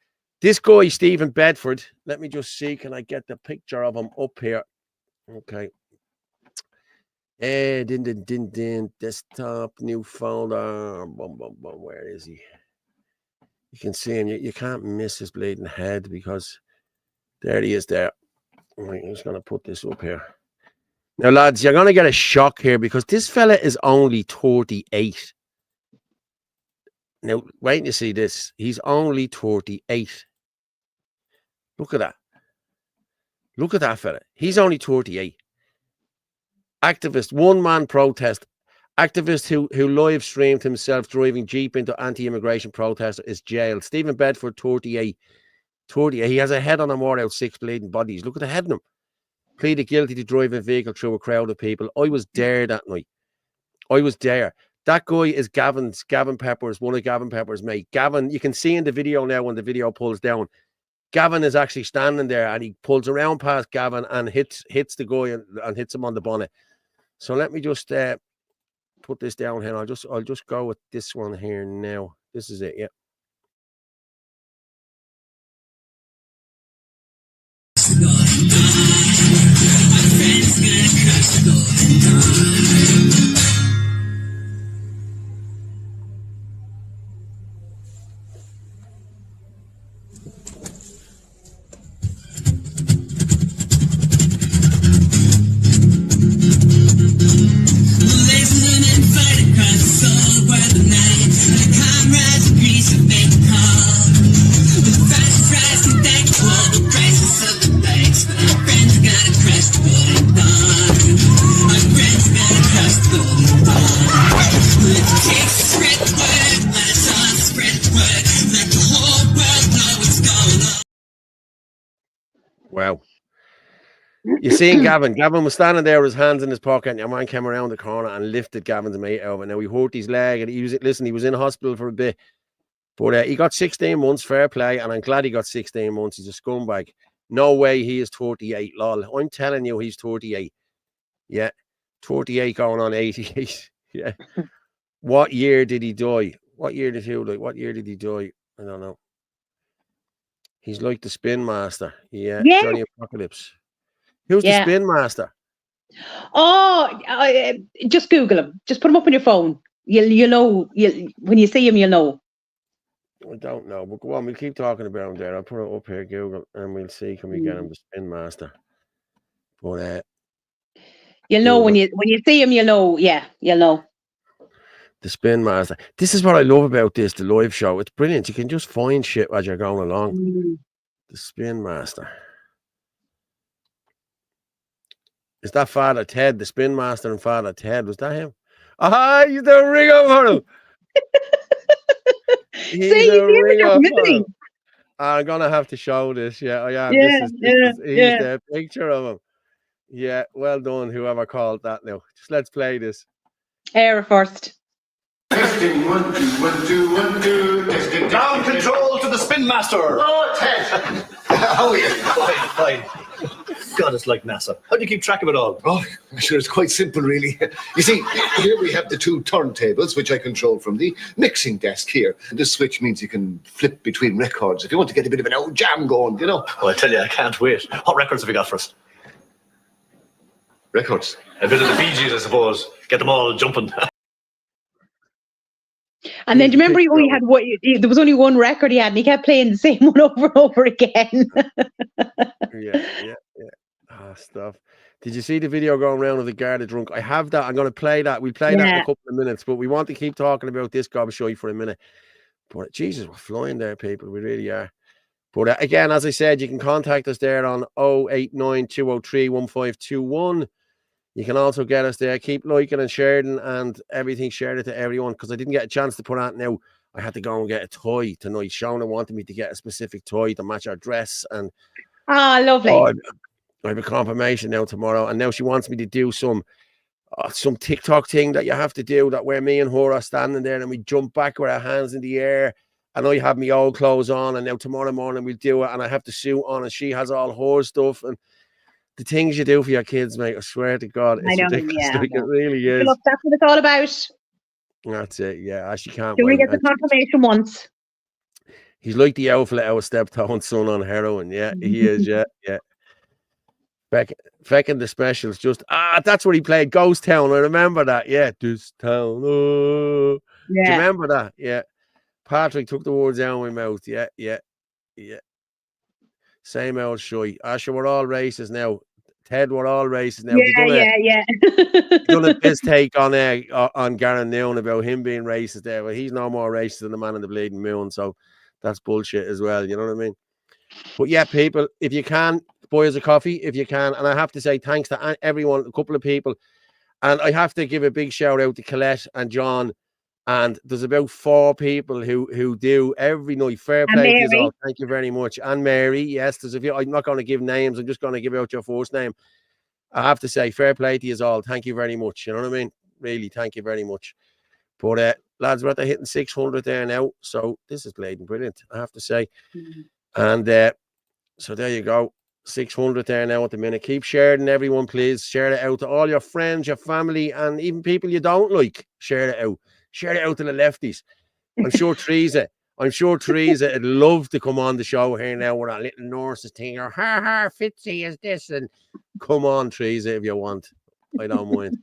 this guy, Stephen Bedford, let me just see. Can I get the picture of him up here? Okay. Desktop, new folder. Where is he? You can see him. You can't miss his bleeding head because there he is there. Right, I'm just going to put this up here. Now, lads, you're going to get a shock here because this fella is only 38. Now, wait till you see this. He's only 38. Look at that. Look at that fella. He's only 38. Activist, one-man protest. Activist who live streamed himself driving Jeep into anti-immigration protester is jailed. Stephen Bedford, 38. 38. He has a head on him or out 6 bleeding bodies. Look at the head on him. Pleaded guilty to driving a vehicle through a crowd of people. I was there that night. I was there. That guy is Gavin Peppers, one of Gavin Peppers' mate. Gavin, you can see in the video now when the video pulls down, Gavin is actually standing there and he pulls around past Gavin and hits the guy and hits him on the bonnet. So let me just put this down here. I'll just go with this one here now. This is it, yeah. Wow. You seen Gavin. Gavin was standing there with his hands in his pocket, and your man came around the corner and lifted Gavin's mate over. Now he hurt his leg, and he was in hospital for a bit. But he got 16 months, fair play, and I'm glad he got 16 months. He's a scumbag. No way he is 38, lol. I'm telling you, he's 38. Yeah. 38 going on 88. Yeah. What year did he die? What year did he die? I don't know. He's like the Spin Master. Yeah. Johnny Apocalypse. Who's the Spin Master? Oh, just Google him. Just put him up on your phone. You'll know. When you see him, you'll know. I don't know, but go on. We'll keep talking about him there. I'll put it up here, Google, and we'll see. Can we get him the Spin Master? But you'll know when you see him. You'll know. Yeah, you'll know. The Spin Master. This is what I love about the live show. It's brilliant. You can just find shit as you're going along. The Spin Master. Is that Father Ted, the spin master and Father Ted? Was that him? Ah, he's the ringer for him. He's a ringer for him. I'm gonna have to show this. Yeah, I am. He's the picture of him. Yeah, well done, whoever called that now. Just let's play this. Air first. Testing 1 2 1 2 1 2. Testing. Ground control to the spin master. Oh, Ted. How are you? Fine. God, it's like NASA. How do you keep track of it all? Oh, sure, it's quite simple, really. You see, here we have the 2 turntables, which I control from the mixing desk here. This switch means you can flip between records if you want to get a bit of an old jam going, you know. Well, I tell you, I can't wait. What records have you got for us? Records? A bit of the Bee Gees, I suppose. Get them all jumping. And then do you remember he only had there was only one record he had and he kept playing the same one over and over again. Yeah. Stuff. Did you see the video going around of the Garda drunk? I have that. I'm going to play that. We'll play that in a couple of minutes, but we want to keep talking about this gobshite for a minute. But Jesus, we're flying there, people. We really are. But again, as I said, you can contact us there on 089 203 1521. You can also get us there. Keep liking and sharing and everything. Share it to everyone because I didn't get a chance to put out now. I had to go and get a toy tonight. Shauna wanted me to get a specific toy to match our dress. And lovely. I have a confirmation now tomorrow. And now she wants me to do some TikTok thing that you have to do, that where me and her are standing there and we jump back with our hands in the air. And I have my old clothes on. And now tomorrow morning we'll do it. And I have the suit on and she has all her stuff. And the things you do for your kids, mate, I swear to God, it's ridiculous. Yeah, like, it really is. Look, that's what it's all about. That's it, yeah. Actually can't Can wait. we get the confirmation once? He's like the outfit out of Steptone's son on heroin. Yeah, he is, yeah. Feckin' the specials, that's where he played Ghost Town. I remember that, yeah. This town, oh. Do you remember that? Yeah. Patrick took the words out of my mouth. Yeah. Same old shy. Asher, we're all racist now. Ted, we're all racist now. Done a piss take on Garen Noon about him being racist there. Well, he's no more racist than the man in the bleeding moon, so that's bullshit as well. You know what I mean? But yeah, people, if you can, buy us a coffee if you can. And I have to say thanks to everyone, a couple of people. And I have to give a big shout out to Colette and John. And there's about 4 people who do every night. Fair play to you all. Thank you very much. And Mary, yes, there's a few. I'm not going to give names. I'm just going to give out your first name. I have to say, fair play to you all. Thank you very much. You know what I mean? Really, thank you very much. But lads, we're at the hitting 600 there now. So this is bleeding brilliant, I have to say. And so there you go. 600 there now at the minute. Keep sharing, everyone, please. Share it out to all your friends, your family, and even people you don't like. Share it out. Share it out to the lefties. I'm sure Teresa would love to come on the show here now with a little nurses thing. Or Fitzy is this. And come on, Teresa, if you want. I don't mind.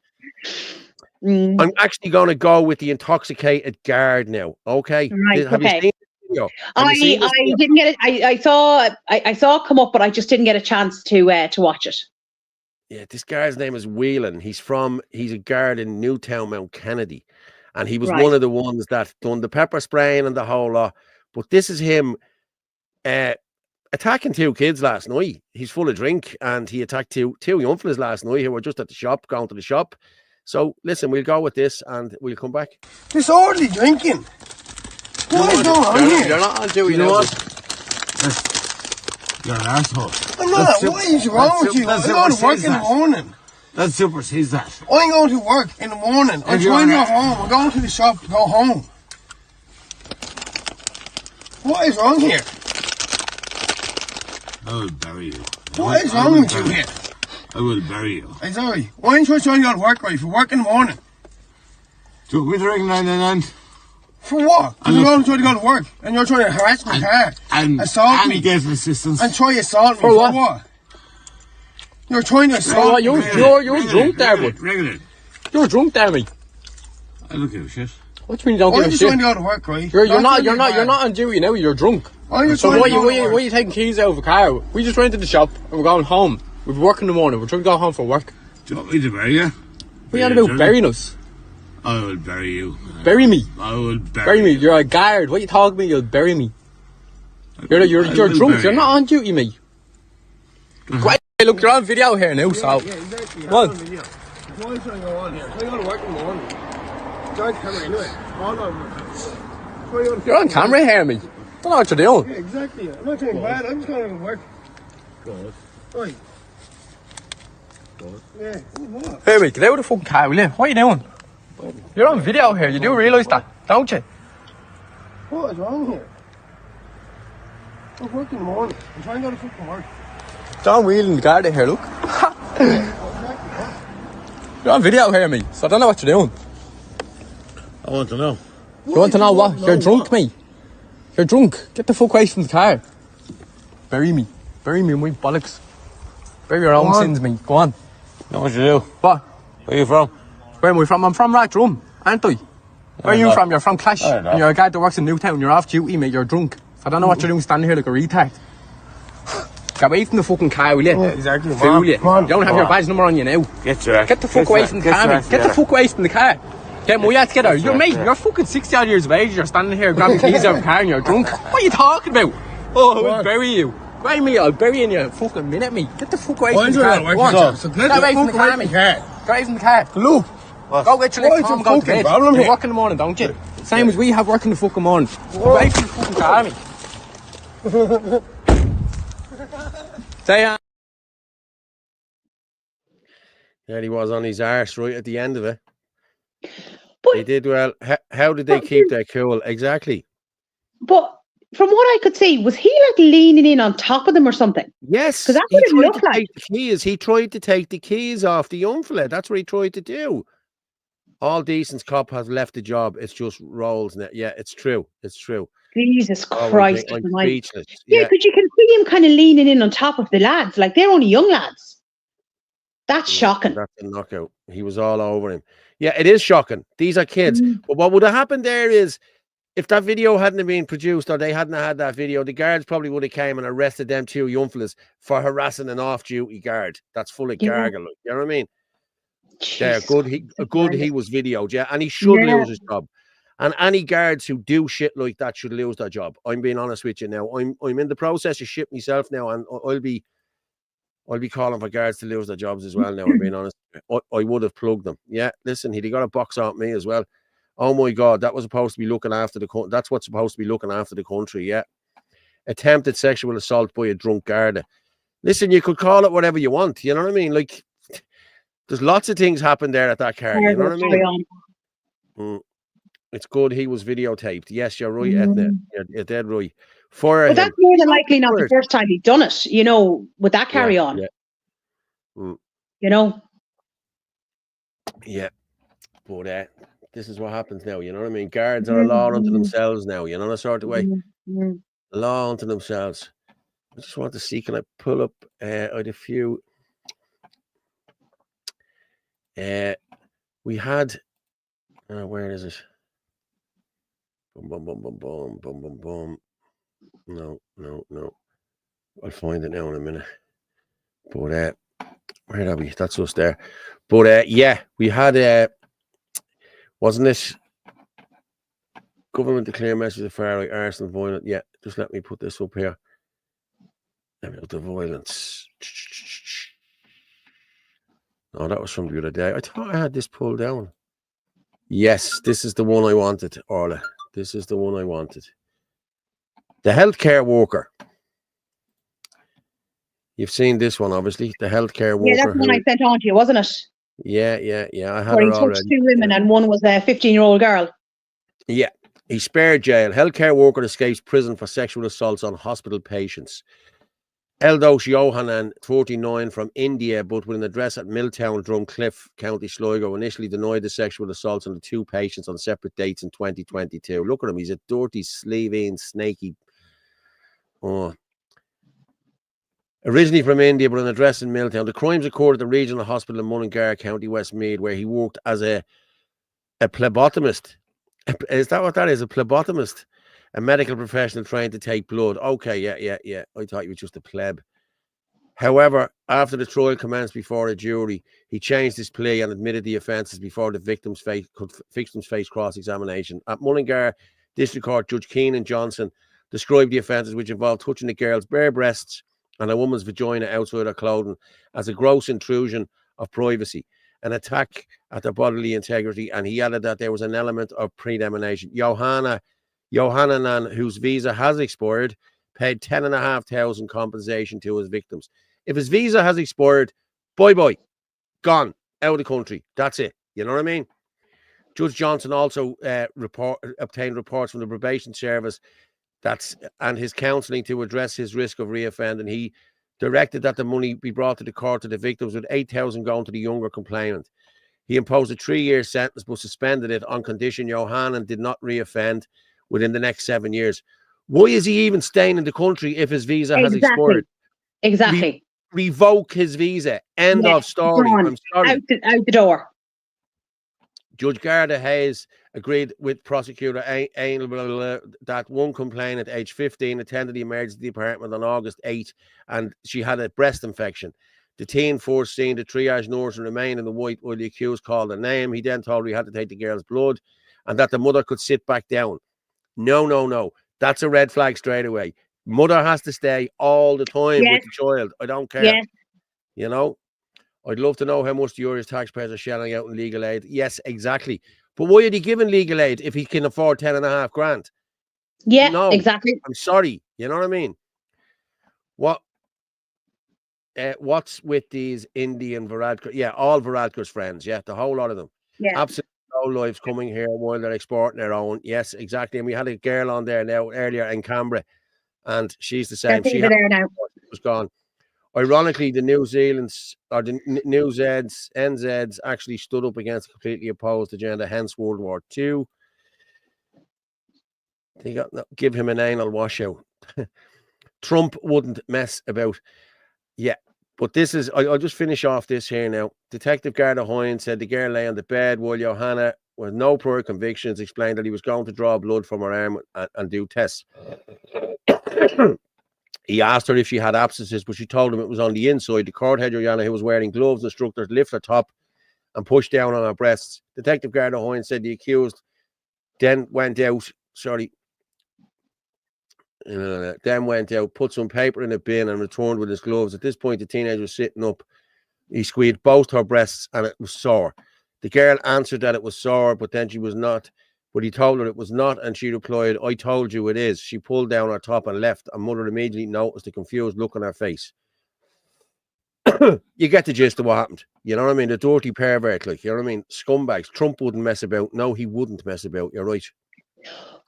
I'm actually going to go with the intoxicated guard now. Okay. Right, Have you seen the video? I didn't get it. I saw it come up, but I just didn't get a chance to watch it. Yeah, this guard's name is Whelan. He's a guard in Newtown, Mount Kennedy. And he was one of the ones that done the pepper spraying and the whole lot. But this is him attacking 2 kids last night. He's full of drink and he attacked two young fellas last night who were just at the shop, going to the shop. So listen, we'll go with this and we'll come back. Disorderly drinking. What is going on here? You're not on duty, you know what? You're an asshole. I'm not. What is wrong with you? I'm going to work in the morning. That supersedes that. I'm going to work in the morning. I'm trying to go home. I'm going to the shop to go home. What is wrong here? I will bury you. What is wrong with you here? I will bury you. I'm sorry. Why aren't you trying to go to work right? For work in the morning. Do you want me to ring 999? For what? Because I'm trying to go to work and you're trying to harass my car. And assault me. And get assistance. And try to assault me. For what? You're trying to assault me. You're drunk there, bud. Ring it in. You're drunk there, mate. I don't give a shit. What do you mean you don't give a shit? Why are you trying to go to work, right? You're not on duty now, you're drunk. So why are you taking keys out of a car? We just went to the shop and we're going home. We've work in the morning, we're trying to go home for work. Do you want me to bury you? What are you on about burying us? I will bury you. Bury me? I will bury me. You're a guard. What are you talking about? You'll bury me. You're drunk. You're not on duty, mate. Hey, look, you're on video here now, so. Yeah, exactly. What? On video. It's always trying to go on here. So I got to work in the morning. Joint camera anyway. All over. You're on camera here, me. I don't know what you're doing. Yeah, exactly. I'm not saying bad. I'm just going to work. God. Right. Yeah. What? Hey, mate, get out of the fucking car, will you? What are you doing? You're on video here. You do realise that, don't you? What is wrong here? I'm working in the morning. I'm trying to go to fucking work. John wheeling the garden here, look. You're on video here, mate, so I don't know what you're doing. I want to know. You want to know what? You're drunk, mate. You're drunk. Get the fuck away from the car. Bury me. Bury me in my bollocks. Bury your own sins, mate. Go on. Know what you do? What? Where are you from? Where am I from? I'm from Rathrum, aren't I? Where are you from? You're from Clash. And you're a guy that works in Newtown. You're off duty, mate. You're drunk. So I don't know what you're doing standing here like a retard. Get away from the fucking car, will you? Yeah, exactly. Fool you. Come on. You don't have your badge number on you now. Get your ass. Get the fuck away from the car, mate. Get the fuck away from the car. Get my ass together. You're mate. You're fucking 60 odd years of age. You're standing here grabbing keys out of the car and you're drunk. What are you talking about? Oh, I'll bury you. Bury me. I'll bury you in a fucking minute, mate. Get the fuck away from the car. Get away from the car, mate. Get away from the car. Look. Go get your next home, go to bed. You work in the morning, don't you? Same as we have work in the fucking morning. Get away from the fucking car, mate. Say There he was on his arse right at the end of it. But He did well. How did they keep their cool? Exactly. But from what I could see, was he like leaning in on top of them or something? Yes, 'Cause that's he what it tried looked to like. take the keys. He tried to take the keys off the young fella. That's what he tried to do. All decent cop has left the job. It's just rolls now. Yeah, it's true. It's true. Jesus Oh, Christ. I'm almighty. speechless. Yeah, because you can see him kind of leaning in on top of the lads. Like they're only young lads. That's shocking. That's a knockout. He was all over him. Yeah, it is shocking. These are kids. Mm. But what would have happened there is, if that video hadn't been produced or they hadn't had that video, the guards probably would have came and arrested them two young fellas for harassing an off-duty guard that's full of Yeah. gargle. You know what I mean? Yeah, Jesus good. He was videoed, yeah, and he should Yeah. lose his job. And any guards who do shit like that should lose their job. I'm being honest with you now. I'm in the process of shit myself now, and I'll be calling for guards to lose their jobs as well now. I'm being honest. I would have plugged them. Yeah, listen, he'd got a box on me as well. Oh my God, that was supposed to be looking after the country. That's what's supposed to be looking after the country. Yeah, attempted sexual assault by a drunk guard. Listen, you could call it whatever you want. You know what I mean? Like, there's lots of things happened there at that car. You know what I mean? It's good he was videotaped. Yes, you're right, Edna. You're dead right. But that's more than likely not the first time he'd done it, you know, with that carry on. Yeah. You know? Yeah. But this is what happens now, you know what I mean? Guards are a law unto themselves now, you know, that sort of way. A law unto themselves. I just want to see, can I pull up I had a few we had where is it? Boom, boom, boom, boom, boom, boom, boom, boom. No. I'll find it now in a minute. But where are we? That's us there. But yeah, we had wasn't it government declare message of far right arson and violence? Yeah, just let me put this up here. About the violence. No, that was from the other day. I thought I had this pulled down. Yes, this is the one I wanted, Orla. This is the one I wanted. The healthcare worker. You've seen this one, obviously. The healthcare worker. Yeah, that's the one I sent on to you, wasn't it? Yeah. I had Where it he already. touched two women and one was a 15-year-old girl. Yeah. He spared jail. Healthcare worker escapes prison for sexual assaults on hospital patients. Eldos Johanan, 49, from India, but with an address at Milltown, Drumcliff, County Sligo, initially denied the sexual assaults on the two patients on separate dates in 2022. Look at him. He's a dirty, sleeve-in, snaky. Oh. Originally from India, but an address in Milltown. The crimes occurred at the regional hospital in Mullingar, County Westmeath, where he worked as a phlebotomist. Is that what that is? A phlebotomist? A medical professional trained to take blood. Okay, yeah. I thought he was just a pleb. However, after the trial commenced before a jury, he changed his plea and admitted the offences before the victim's face cross-examination. At Mullingar District Court, Judge Keenan Johnson described the offences, which involved touching the girl's bare breasts and a woman's vagina outside her clothing as a gross intrusion of privacy, an attack at their bodily integrity, and he added that there was an element of premeditation. Johannanan, whose visa has expired, paid 10,500 compensation to his victims. If his visa has expired, bye-bye, gone, out of the country. That's it. You know what I mean? Judge Johnson also obtained reports from the probation service and his counselling to address his risk of reoffending. He directed that the money be brought to the court to the victims, with 8,000 going to the younger complainant. He imposed a 3-year sentence but suspended it on condition Johannan did not reoffend within the next 7 years. Why is he even staying in the country if his visa has expired? Exactly. Revoke his visa. End of story. I'm sorry. Out the door. Judge Garda Hayes agreed with prosecutor that one complainant, aged 15, attended the emergency department on August 8, and she had a breast infection. The teen forced seeing the triage nurse remain in the white while the accused called her name. He then told her he had to take the girl's blood and that the mother could sit back down. No. That's a red flag straight away. Mother has to stay all the time with the child. I don't care. Yes. You know? I'd love to know how much the Irish taxpayers are shelling out in legal aid. Yes, exactly. But why are they giving legal aid if he can afford 10.5 grand? Yeah, no, exactly. I'm sorry. You know what I mean? What's with these Indian Varadkar? Yeah, all Varadkar's friends. Yeah, the whole lot of them. Yeah. Absolutely no lives coming here while they're exporting their own. Yes, exactly. And we had a girl on there now earlier in Canberra, and she's the same. She was gone. Ironically, the New Zealand's or the New Zeds, NZs actually stood up against a completely opposed agenda, hence World War II. They got give him an anal washout. Trump wouldn't mess about. Yeah, but this is, I'll just finish off this here now. Detective Garda Hoyne said the girl lay on the bed while Johanna, with no prior convictions, explained that he was going to draw blood from her arm and do tests. He asked her if she had abscesses, but she told him it was on the inside. The court had Johanna, who was wearing gloves, instructor to lift her top and push down on her breasts. Detective Garda Hoyne said the accused then went out, put some paper in a bin and returned with his gloves. At this point, the teenager was sitting up. He squeezed both her breasts and it was sore. The girl answered that it was sore, but then she was not. But he told her it was not, and she replied, "I told you it is." She pulled down her top and left, and mother immediately noticed the confused look on her face. You get the gist of what happened. You know what I mean? The dirty pervert, like, you know what I mean? Scumbags. Trump wouldn't mess about. No, he wouldn't mess about. You're right.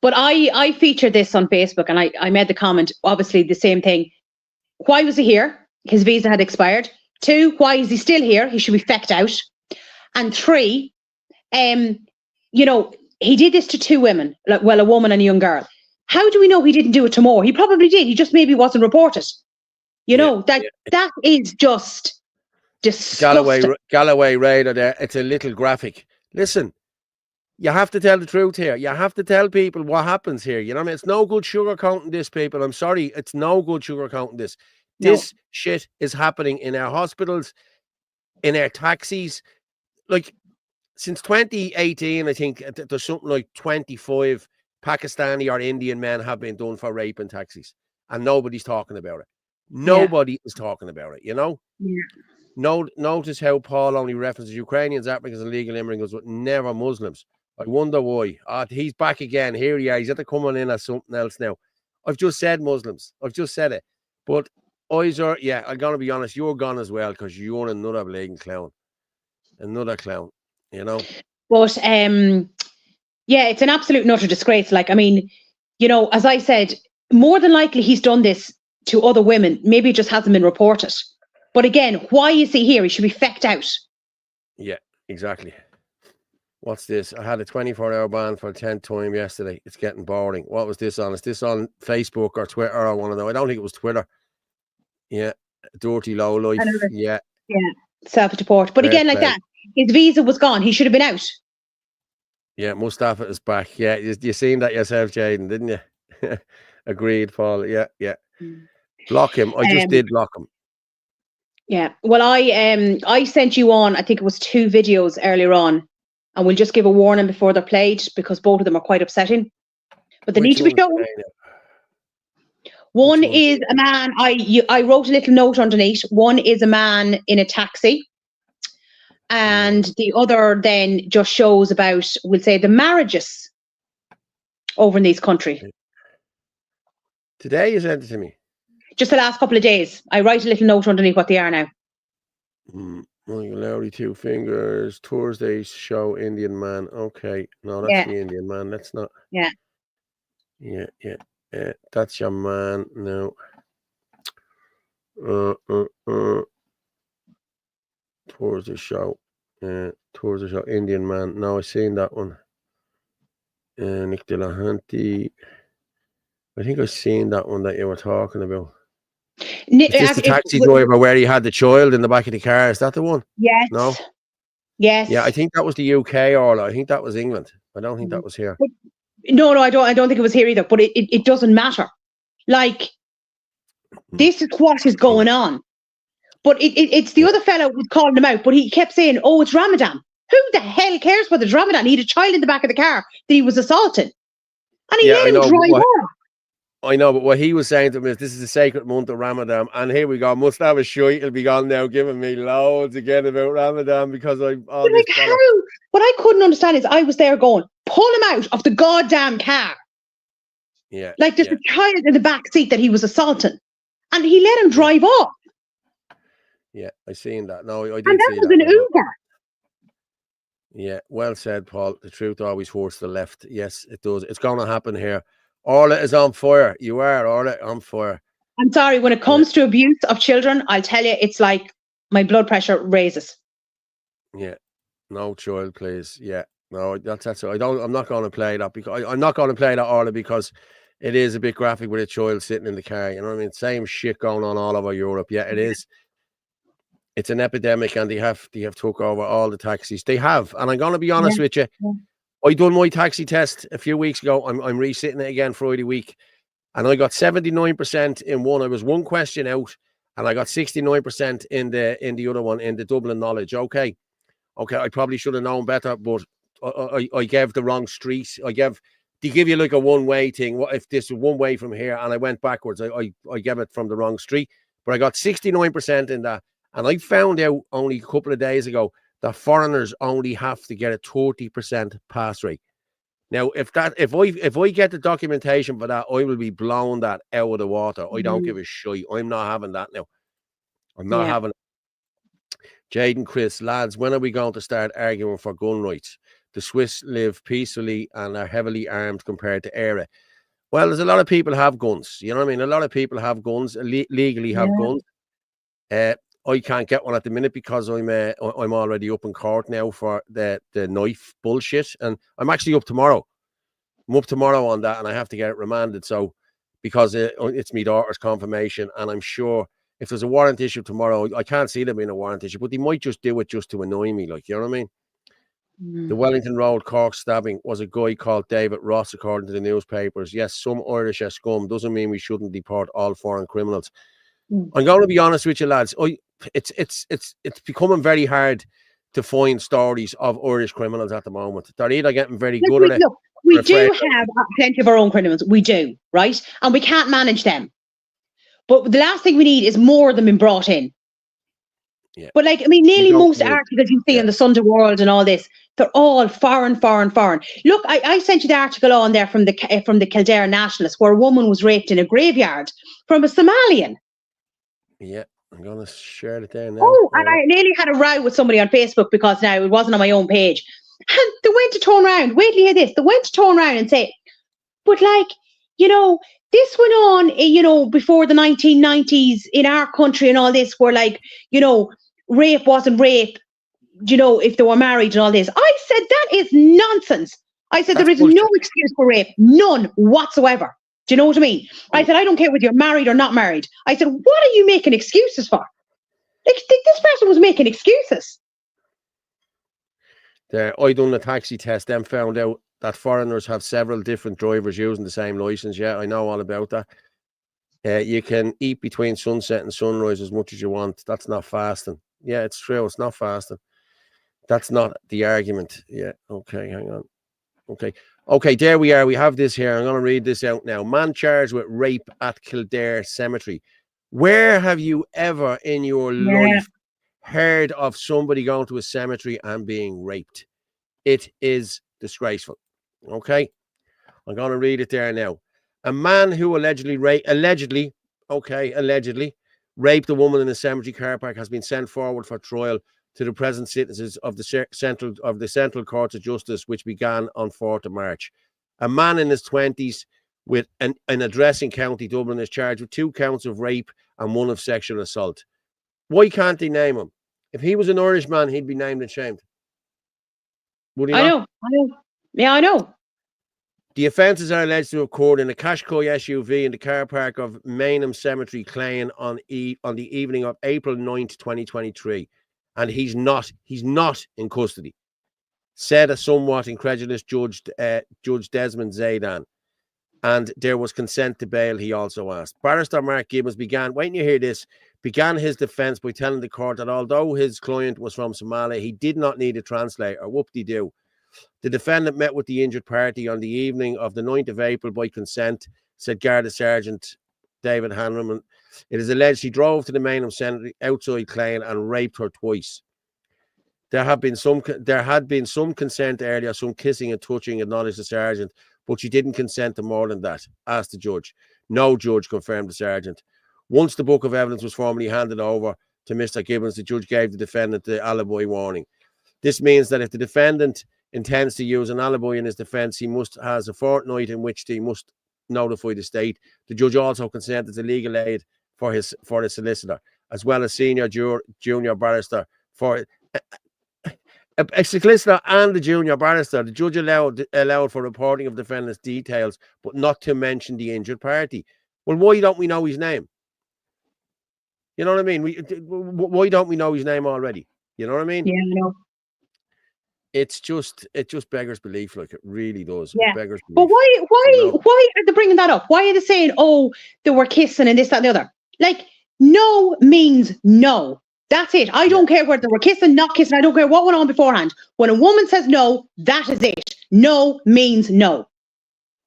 But I featured this on Facebook, and I made the comment, obviously the same thing. Why was he here? His visa had expired. 2, why is he still here? He should be fecked out. And 3, you know, he did this to 2 women, a woman and a young girl. How do we know he didn't do it to more? He probably did. He just maybe wasn't reported. You know, that is just disgusting. Galloway Raider there. It's a little graphic. Listen, you have to tell the truth here. You have to tell people what happens here. You know what I mean? It's no good sugarcoating this, people. I'm sorry. It's no good sugarcoating this. No. This shit is happening in our hospitals, in our taxis. Like, since 2018, I think there's something like 25 Pakistani or Indian men have been done for rape in taxis. And nobody's talking about it. Nobody is talking about it, you know? Yeah. Notice how Paul only references Ukrainians, Africans, and illegal immigrants, but never Muslims. I wonder why. He's back again. Here he is. He's at the coming in as something else now. I've just said Muslims. I've just said it. But I'm going to be honest, you're gone as well because you're another blatant clown. Another clown, you know? But, it's an absolute and utter disgrace. Like, I mean, you know, as I said, more than likely he's done this to other women. Maybe it just hasn't been reported. But again, why is he here? He should be fecked out. Yeah, exactly. What's this? I had a 24-hour ban for the 10th time yesterday. It's getting boring. What was this on? Is this on Facebook or Twitter or one of them? I don't think it was Twitter. Yeah, dirty low life. Yeah. Self-deport. But again, like that, his visa was gone. He should have been out. Yeah, Mustafa is back. Yeah, you seen that yourself, Jaden, didn't you? Agreed, Paul. Yeah. Block him. I just did block him. Yeah. Well, I sent you on, I think it was 2 videos earlier on, and we'll just give a warning before they're played because both of them are quite upsetting. But they need to be shown. One is a man, I wrote a little note underneath. One is a man in a taxi. And the other then just shows about, we'll say, the marriages over in this country. Today you sent it to me. Just the last couple of days. I write a little note underneath what they are now. Michael Lowry, 2 Fingers, Thursday's show, Indian Man. Okay. No, that's the Indian Man. That's not. Yeah. Yeah. That's your man. No. Thursday show. Thursday show, Indian Man. No, I seen that one. Nick Delahanty. I think I've seen that one that you were talking about. Is this the taxi driver where he had the child in the back of the car? Is that the one? Yes. No? Yes. Yeah, I think that was the UK, or I think that was England. I don't think that was here. No, I don't think it was here either, but it doesn't matter. Like, this is what is going on. But it's the other fellow who's calling him out, but he kept saying, oh, it's Ramadan. Who the hell cares whether it's Ramadan? He had a child in the back of the car that he was assaulting. And he let him drive off. I know, but what he was saying to me is this is the sacred month of Ramadan, and here we go. Must have a shite. He'll be gone now, giving me loads again about Ramadan because I'm all this. Like, how? What I couldn't understand is I was there going, pull him out of the goddamn car. Yeah. Like there's a child in the back seat that he was assaulting, and he let him drive off. Yeah, I seen that. No, I did. And that was an Uber. Yeah, well said, Paul. The truth always forces the left. Yes, it does. It's going to happen here. Orla is on fire. You are, Orla, on fire. I'm sorry, when it comes to abuse of children, I'll tell you, it's like my blood pressure raises. Yeah, no child, please. Yeah, no, that's. I'm not going to play that because I'm not going to play that, Orla, because it is a bit graphic with a child sitting in the car. You know what I mean? Same shit going on all over Europe. Yeah, it is. It's an epidemic, and they have took over all the taxis. They have, and I'm going to be honest with you. Yeah. I done my taxi test a few weeks ago. I'm resitting it again Friday week, and I got 79% in one. I was one question out, and I got 69% in the other one, in the Dublin knowledge. Okay, I probably should have known better, but I gave the wrong street. They give you like a one-way thing. What if this is one way from here, and I went backwards? I gave it from the wrong street, but I got 69% in that, and I found out only a couple of days ago that foreigners only have to get a 30% pass rate. Now, if I get the documentation for that, I will be blowing that out of the water. I don't give a shit. I'm not having that now. I'm not having it. Jaden, Chris, lads, when are we going to start arguing for gun rights? The Swiss live peacefully and are heavily armed compared to ERA. Well, there's a lot of people have guns. You know what I mean? A lot of people have guns, legally have guns. I can't get one at the minute because I'm already up in court now for the knife bullshit, and I'm actually up tomorrow. I'm up tomorrow on that, and I have to get it remanded. So because it's my daughter's confirmation, and I'm sure if there's a warrant issue tomorrow, I can't see there being a warrant issue, but they might just do it just to annoy me, like, you know what I mean? The Wellington Road Cork stabbing was a guy called David Ross, according to the newspapers. Yes, some Irish are scum. Doesn't mean we shouldn't deport all foreign criminals. I'm going to be honest with you, lads. It's becoming very hard to find stories of Irish criminals at the moment. They're either getting very good at it. Look, we do have plenty of our own criminals. We do, right? And we can't manage them. But the last thing we need is more of them being brought in. Yeah. But like, I mean, nearly most articles you see in the Sunday World and all this, they're all foreign. Look, I sent you the article on there from the Kildare Nationalist, where a woman was raped in a graveyard from a Somalian. Yeah, I'm going to share it there now. Oh, and I nearly had a row with somebody on Facebook because now it wasn't on my own page. And they went to turn around. Wait till you hear this. They went to turn around and say, but like, you know, this went on, you know, before the 1990s in our country and all this, where like, you know, rape wasn't rape, you know, if they were married and all this. I said, that is nonsense. I said, there is no excuse for rape. None whatsoever. Do you know what I mean? I said, I don't care whether you're married or not married. I said, what are you making excuses for? Like, this person was making excuses. I done the taxi test, then found out that foreigners have several different drivers using the same license. Yeah, I know all about that. You can eat between sunset and sunrise as much as you want. That's not fasting. Yeah, it's true. It's not fasting. That's not the argument. Yeah, okay, hang on. Okay, there we are. We have this here. I'm going to read this out now. Man charged with rape at Kildare Cemetery. Where have you ever in your life heard of somebody going to a cemetery and being raped? It is disgraceful. Okay, I'm going to read it there now. A man who allegedly raped a woman in a cemetery car park has been sent forward for trial to the present sentences of the Central Court of Justice, which began on 4th of March. A man in his 20s with an address in County Dublin is charged with 2 counts of rape and 1 of sexual assault. Why can't they name him? If he was an Irish man, he'd be named and shamed. Would he not? I know. Yeah, I know. The offences are alleged to have occurred in a Qashqai SUV in the car park of Mainham Cemetery, Clane, on the evening of April 9th, 2023. And he's not in custody, said a somewhat incredulous Judge Desmond Zaidan. And there was consent to bail, he also asked. Barrister Mark Gibbons began his defence by telling the court that although his client was from Somalia, he did not need a translator. Whoop-de-doo. The defendant met with the injured party on the evening of the 9th of April by consent, said Garda Sergeant David Hanraman. It is alleged he drove to the Mainham Cemetery outside Clane and raped her twice. There had been some consent earlier, some kissing and touching, acknowledged the sergeant, but she didn't consent to more than that, asked the judge. No, judge, confirmed the sergeant. Once the book of evidence was formally handed over to Mr. Gibbons, the judge gave the defendant the alibi warning. This means that if the defendant intends to use an alibi in his defence, he has a fortnight in which he must notify the state. The judge also consented to legal aid for his solicitor, as well as senior junior barrister for a solicitor and the junior barrister. The judge allowed for reporting of defendant's details, but not to mention the injured party. Well, why don't we know his name? You know what I mean? Why don't we know his name already? You know what I mean? Yeah, I know. It just beggars belief, like it really does. Yeah. It beggars belief. But why are they bringing that up? Why are they saying, oh, they were kissing and this, that, and the other? Like, no means no. That's it. I don't care whether they were kissing, not kissing. I don't care what went on beforehand. When a woman says no, that is it. No means no.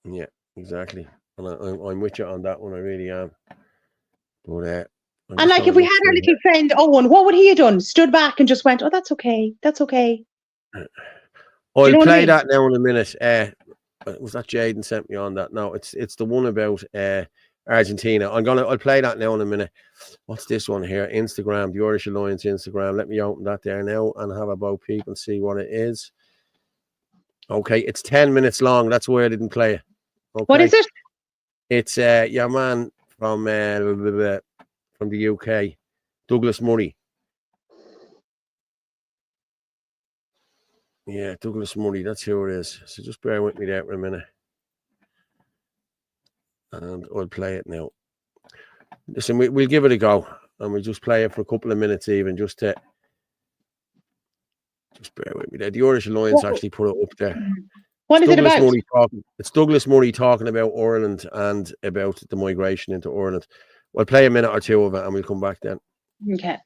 Yeah, exactly. And I'm with you on that one. I really am. But and like, if we had our little friend Owen, what would he have done? Stood back and just went, "Oh, that's okay. That's okay." I'll play that now in a minute. Was that Jaden sent me on that? No, it's the one about Argentina. I'll play that now in a minute. What's this one here? Instagram, the Irish Alliance Instagram. Let me open that there now and have a Bo Peep and see what it is. Okay, it's 10 minutes long. That's why I didn't play it. Okay. What is it? It's your man from the UK, Douglas Murray. Yeah, Douglas Murray, that's who it is. So just bear with me there for a minute. And I'll play it now. Listen, we'll give it a go. And we'll just play it for a couple of minutes even, just bear with me there. The Irish Alliance actually put it up there. What is it about? It's Douglas Murray talking about Ireland and about the migration into Ireland. We'll play a minute or two of it and we'll come back then. Okay.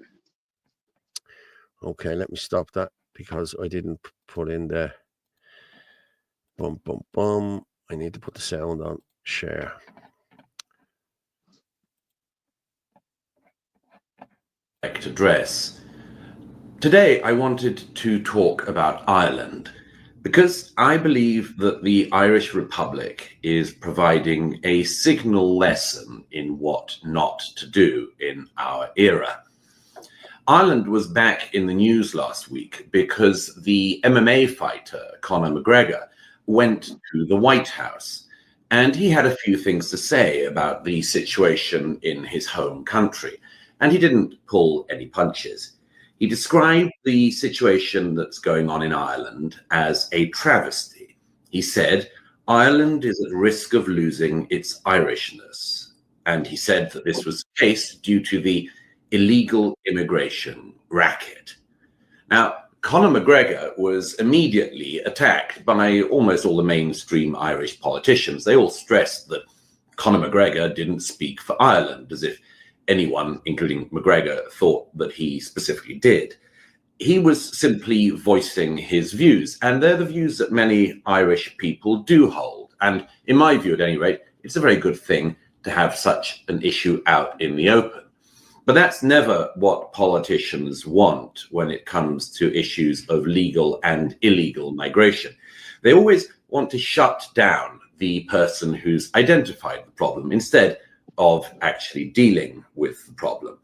Okay, let me stop that because I didn't put in the bum, bum, bum. I need to put the sound on. Share. Address. Today I wanted to talk about Ireland because I believe that the Irish Republic is providing a signal lesson in what not to do in our era. Ireland was back in the news last week because the MMA fighter Conor McGregor went to the White House and he had a few things to say about the situation in his home country, and he didn't pull any punches. He described the situation that's going on in Ireland as a travesty. He said, Ireland is at risk of losing its Irishness. And he said that this was the case due to the illegal immigration racket. Now, Conor McGregor was immediately attacked by almost all the mainstream Irish politicians. They all stressed that Conor McGregor didn't speak for Ireland, as if anyone, including McGregor, thought that he specifically did. he was simply voicing his views, and they're the views that many Irish people do hold. And in my view, at any rate, it's a very good thing to have such an issue out in the open. But that's never what politicians want when it comes to issues of legal and illegal migration. They always want to shut down the person who's identified the problem instead of actually dealing with the problem.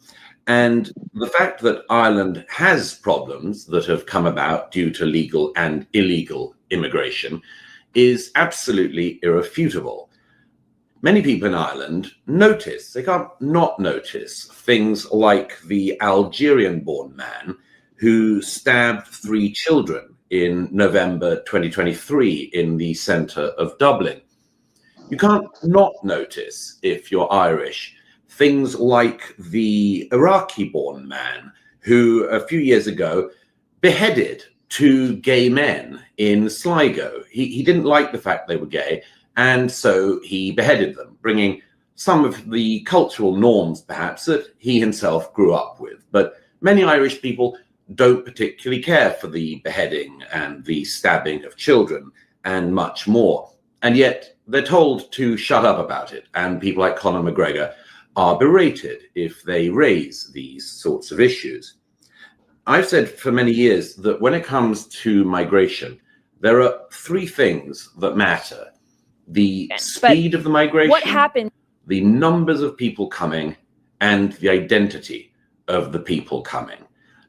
And the fact that Ireland has problems that have come about due to legal and illegal immigration is absolutely irrefutable. Many people in Ireland notice, they can't not notice, things like the Algerian-born man who stabbed 3 children in November 2023 in the centre of Dublin. You can't not notice, if you're Irish, things like the Iraqi-born man who a few years ago beheaded 2 gay men in Sligo. He didn't like the fact they were gay, and so he beheaded them, bringing some of the cultural norms, perhaps, that he himself grew up with. But many Irish people don't particularly care for the beheading and the stabbing of children and much more. And yet they're told to shut up about it, and people like Conor McGregor are berated if they raise these sorts of issues. I've said for many years that when it comes to migration, there are 3 things that matter: the speed of the migration, what happened, the numbers of people coming, and the identity of the people coming.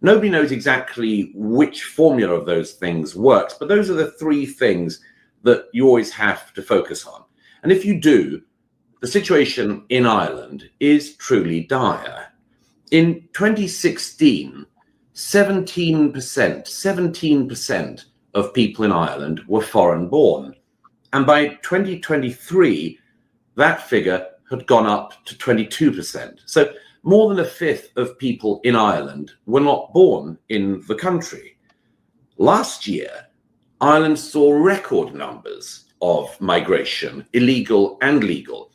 Nobody knows exactly which formula of those things works, but those are the 3 things that you always have to focus on. And if you do, the situation in Ireland is truly dire. In 2016, 17% of people in Ireland were foreign born. And by 2023, that figure had gone up to 22%. So more than a fifth of people in Ireland were not born in the country. Last year, Ireland saw record numbers of migration, illegal and legal.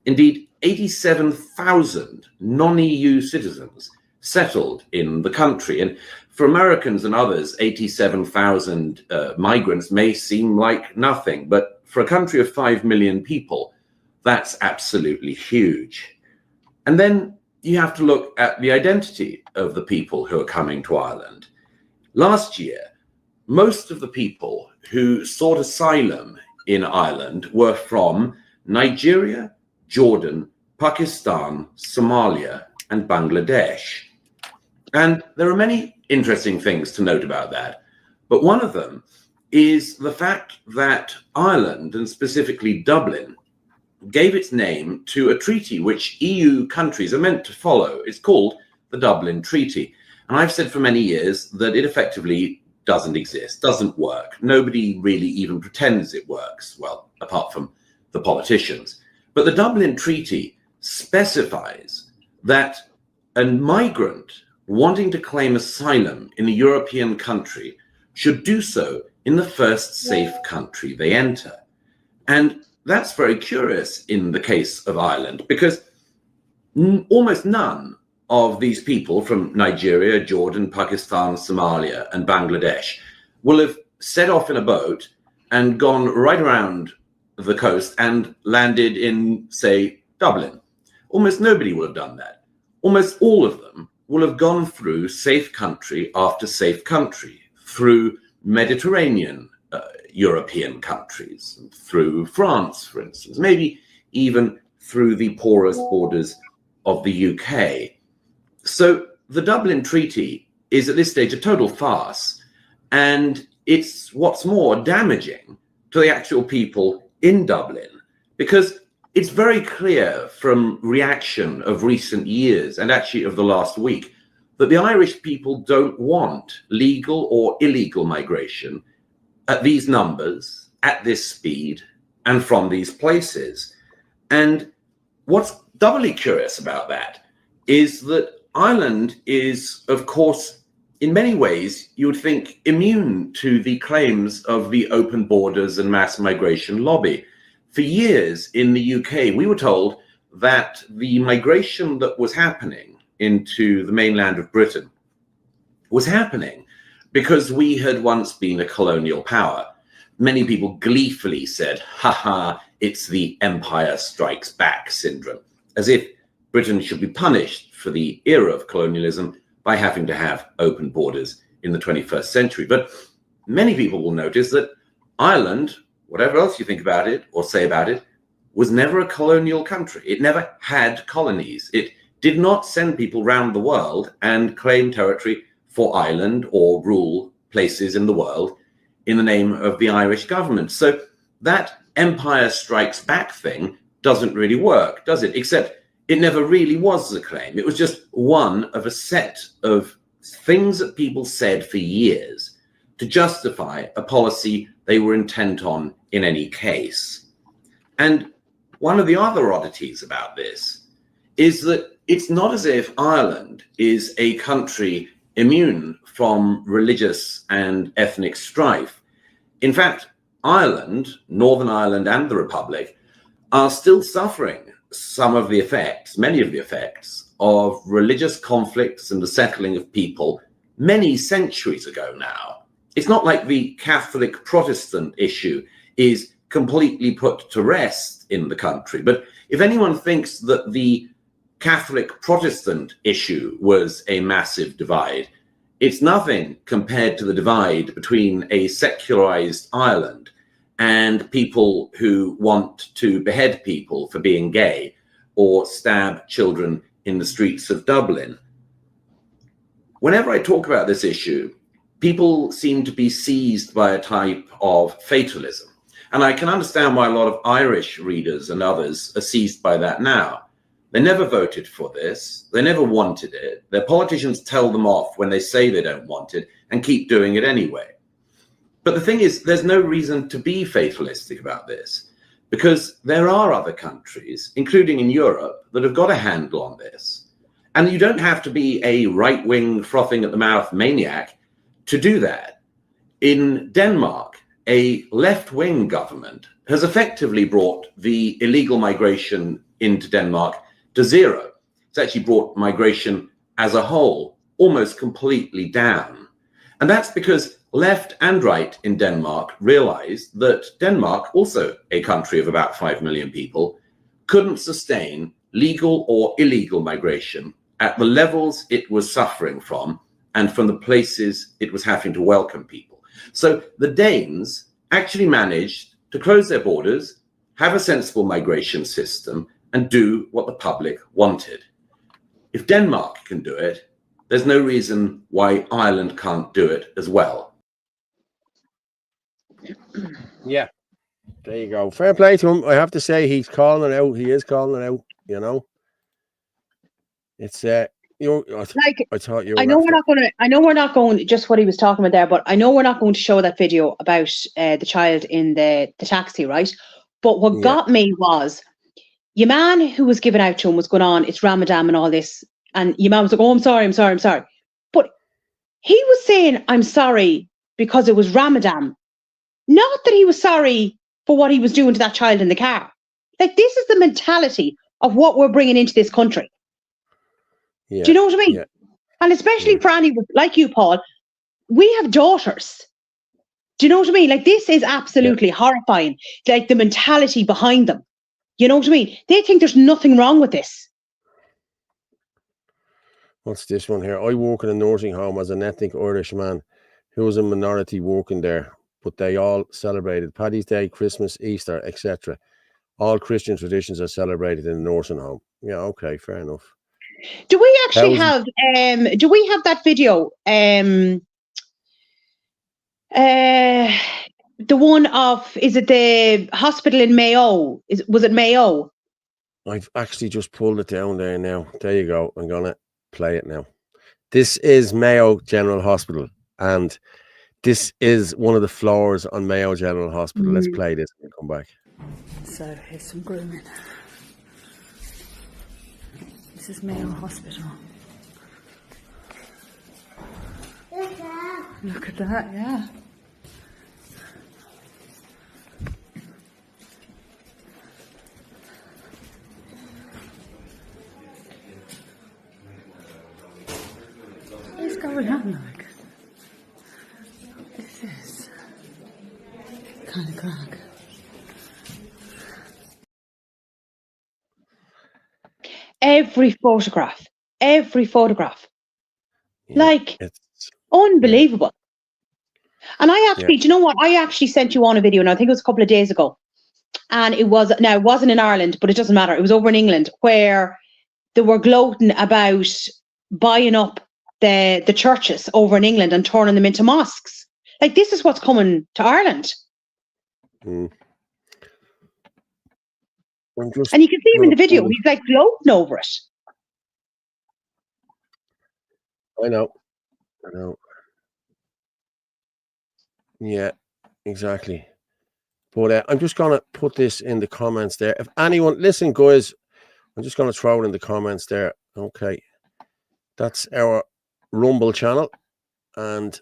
Indeed, 87,000 non-EU citizens settled in the country. And for Americans and others, 87,000 migrants may seem like nothing, but for a country of 5 million people, that's absolutely huge. And then you have to look at the identity of the people who are coming to Ireland. Last year, most of the people who sought asylum in Ireland were from Nigeria, Jordan, Pakistan, Somalia, and Bangladesh. And there are many interesting things to note about that. But one of them is the fact that Ireland, and specifically Dublin, gave its name to a treaty which EU countries are meant to follow. It's called the Dublin Treaty. And I've said for many years that it effectively doesn't exist, doesn't work. Nobody really even pretends it works, well, apart from the politicians. But the Dublin Treaty specifies that a migrant wanting to claim asylum in a European country should do so in the first safe country they enter. And that's very curious in the case of Ireland, because almost none of these people from Nigeria, Jordan, Pakistan, Somalia, and Bangladesh will have set off in a boat and gone right around the coast and landed in, say, Dublin. Almost nobody will have done that. Almost all of them will have gone through safe country after safe country, through Mediterranean European countries, through France, for instance, maybe even through the porous borders of the UK. So the Dublin Treaty is at this stage a total farce, and it's what's more damaging to the actual people in Dublin, because it's very clear from reaction of recent years, and actually of the last week, that the Irish people don't want legal or illegal migration at these numbers, at this speed, and from these places. And what's doubly curious about that is that Ireland is, of course, in many ways, you would think, immune to the claims of the open borders and mass migration lobby. For years in the UK, we were told that the migration that was happening into the mainland of Britain was happening because we had once been a colonial power. Many people gleefully said, haha, it's the Empire Strikes Back syndrome, as if Britain should be punished for the era of colonialism by having to have open borders in the 21st century. But many people will notice that Ireland, whatever else you think about it or say about it, was never a colonial country. It never had colonies. It did not send people round the world and claim territory for Ireland or rule places in the world in the name of the Irish government. So that Empire Strikes Back thing doesn't really work, does it? Except it never really was a claim. It was just one of a set of things that people said for years to justify a policy they were intent on in any case. And one of the other oddities about this is that it's not as if Ireland is a country immune from religious and ethnic strife. In fact, Ireland, Northern Ireland and the Republic are still suffering some of the effects, many of the effects of religious conflicts and the settling of people many centuries ago now. It's not like the Catholic Protestant issue is completely put to rest in the country. But if anyone thinks that the Catholic Protestant issue was a massive divide, it's nothing compared to the divide between a secularized Ireland and people who want to behead people for being gay or stab children in the streets of Dublin. Whenever I talk about this issue, people seem to be seized by a type of fatalism. And I can understand why a lot of Irish readers and others are seized by that now. They never voted for this. They never wanted it. Their politicians tell them off when they say they don't want it and keep doing it anyway. But the thing is, there's no reason to be fatalistic about this, because there are other countries, including in Europe, that have got a handle on this. And you don't have to be a right-wing, frothing at the mouth maniac to do that. In Denmark, a left-wing government has effectively brought the illegal migration into Denmark to zero. It's actually brought migration as a whole almost completely down. And that's because left and right in Denmark realized that Denmark, also a country of about 5 million people, couldn't sustain legal or illegal migration at the levels it was suffering from and from the places it was having to welcome people. So the Danes actually managed to close their borders, have a sensible migration system, and do what the public wanted. If Denmark can do it, there's no reason why Ireland can't do it as well. Yeah, there you go. Fair play to him. I have to say, he's calling it out. He is calling it out. You know, it's I thought you. I know we're not going. Just what he was talking about there, but I know we're not going to show that video about the child in the taxi, right? But what got me was your man who was given out to him was going on, it's Ramadan and all this, and your man was like, "Oh, I'm sorry." But he was saying, "I'm sorry," because it was Ramadan. Not that he was sorry for what he was doing to that child in the car. Like, this is the mentality of what we're bringing into this country. Yeah, do you know what I mean? Yeah. And especially for any, like you, Paul, we have daughters. Do you know what I mean? Like, this is absolutely horrifying. Like, the mentality behind them. You know what I mean? They think there's nothing wrong with this. What's this one here? I work in a nursing home as an ethnic Irish man who was a minority working there, but they all celebrated Paddy's Day, Christmas, Easter, etc. All Christian traditions are celebrated in the nursing home. Yeah, okay, fair enough. Do we actually have that video? The one of, is it the hospital in Mayo? Was it Mayo? I've actually just pulled it down there now. There you go. I'm gonna play it now. This is Mayo General Hospital, and this is one of the floors on Mayo General Hospital. Let's play this and come back. So here's some grooming. This is Mayo Hospital. Look at that, yeah. What's going on, like? kind of crack. Every photograph. Yeah, Like, it's unbelievable. And I actually, do you know what? I actually sent you on a video, and I think it was a couple of days ago. And it wasn't in Ireland, but it doesn't matter. It was over in England, where they were gloating about buying up the churches over in England and turning them into mosques. Like, this is what's coming to Ireland. Mm. And you can see him in the video. He's like gloating over it. I know. Yeah, exactly. But I'm just going to put this in the comments there. If anyone, listen, guys, I'm just going to throw it in the comments there. Okay. That's our Rumble channel. And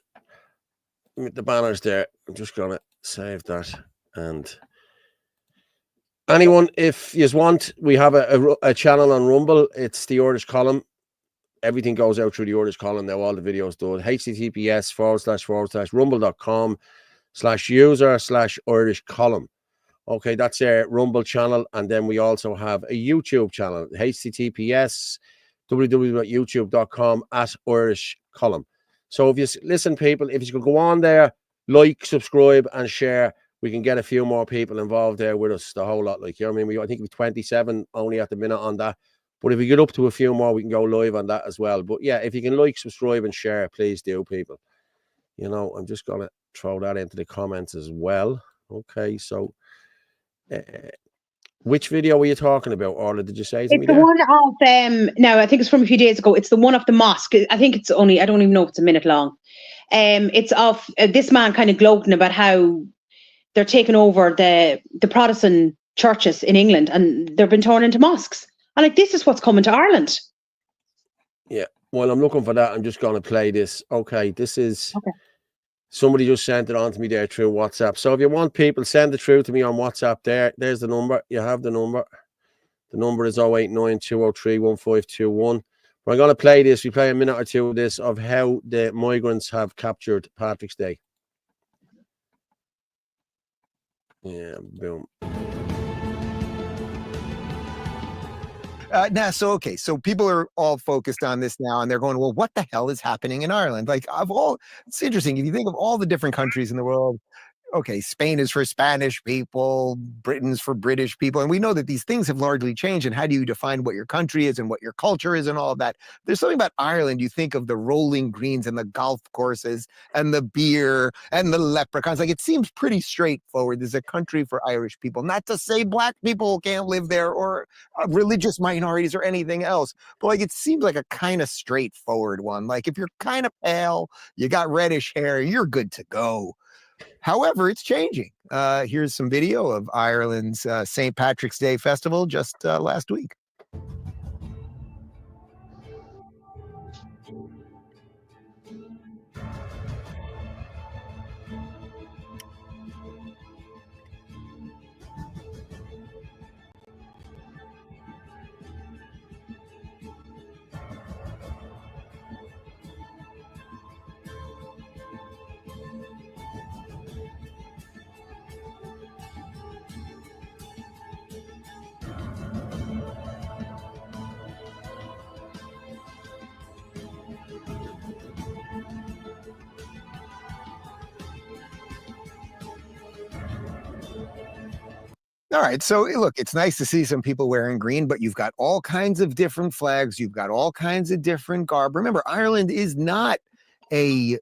with the banners there, I'm just going to save that. And anyone, if you want, we have a channel on Rumble. It's the Irish Column. Everything goes out through the Irish Column now. All the videos do it. https://rumble.com/user/Irish Column. Okay, that's our Rumble channel. And then we also have a YouTube channel. https://www.youtube.com/Irish Column. So if you listen, people, if you could go on there, like, subscribe, and share, we can get a few more people involved there with us. The whole lot, like, you know what I mean? I think we're 27 only at the minute on that. But if we get up to a few more, we can go live on that as well. But yeah, if you can like, subscribe, and share, please do, people. You know, I'm just going to throw that into the comments as well. Okay, so which video were you talking about, Orla? Did you say to me there? It's the one of, now I think it's from a few days ago. It's the one of the mosque. I think it's only, I don't even know if it's a minute long. It's of this man kind of gloating about how they're taking over the Protestant churches in England, and they've been turned into mosques. And like, this is what's coming to Ireland. Yeah. Well, I'm looking for that. I'm just going to play this. Okay. This is somebody just sent it on to me there through WhatsApp. So if you want, people, send it through to me on WhatsApp there. There's the number. You have the number. The number is 089-203-1521. But I'm going to play this. We play a minute or two of this of how the migrants have captured Patrick's Day. Yeah, boom. So people are all focused on this now, and they're going, well, what the hell is happening in Ireland? Like, it's interesting. If you think of all the different countries in the world, okay, Spain is for Spanish people, Britain's for British people. And we know that these things have largely changed. And how do you define what your country is and what your culture is and all of that? There's something about Ireland. You think of the rolling greens and the golf courses and the beer and the leprechauns. Like, it seems pretty straightforward. There's a country for Irish people. Not to say black people can't live there or religious minorities or anything else. But like, it seems like a kind of straightforward one. Like, if you're kind of pale, you got reddish hair, you're good to go. However, it's changing. Here's some video of Ireland's St. Patrick's Day festival just last week. All right. So look, it's nice to see some people wearing green, but you've got all kinds of different flags. You've got all kinds of different garb. Remember, Ireland is not a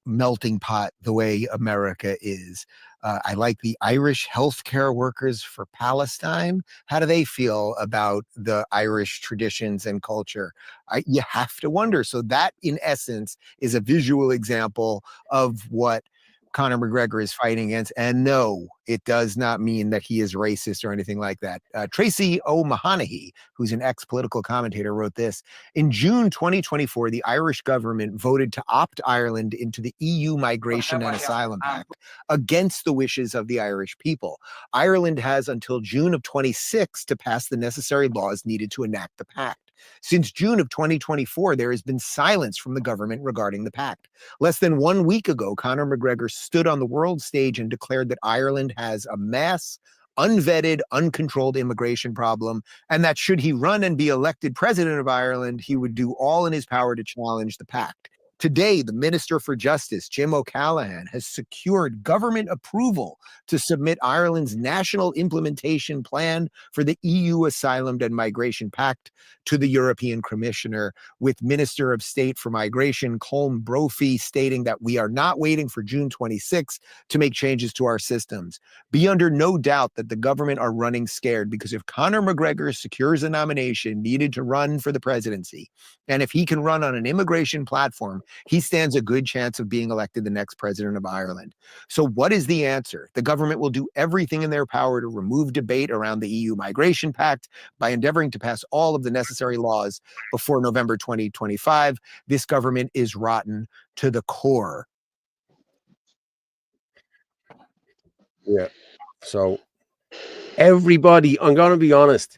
melting pot the way America is. I like the Irish healthcare workers for Palestine. How do they feel about the Irish traditions and culture? You have to wonder. So that, in essence, is a visual example of what Conor McGregor is fighting against. And no, it does not mean that he is racist or anything like that. Tracy O'Mahony, who's an ex-political commentator, wrote this. In June 2024, the Irish government voted to opt Ireland into the EU Migration and Asylum Pact against the wishes of the Irish people. Ireland has until June of 26 to pass the necessary laws needed to enact the pact. Since June of 2024, there has been silence from the government regarding the pact. Less than 1 week ago, Conor McGregor stood on the world stage and declared that Ireland has a mass, unvetted, uncontrolled immigration problem, and that should he run and be elected president of Ireland, he would do all in his power to challenge the pact. Today, the Minister for Justice, Jim O'Callaghan, has secured government approval to submit Ireland's national implementation plan for the EU Asylum and Migration Pact to the European Commissioner, with Minister of State for Migration, Colm Brophy, stating that we are not waiting for June 26 to make changes to our systems. Be under no doubt that the government are running scared, because if Conor McGregor secures a nomination needed to run for the presidency, and if he can run on an immigration platform, he stands a good chance of being elected the next president of Ireland. So what is the answer? The government will do everything in their power to remove debate around the EU Migration Pact by endeavoring to pass all of the necessary laws before November 2025. This government is rotten to the core. Yeah. So everybody, I'm going to be honest,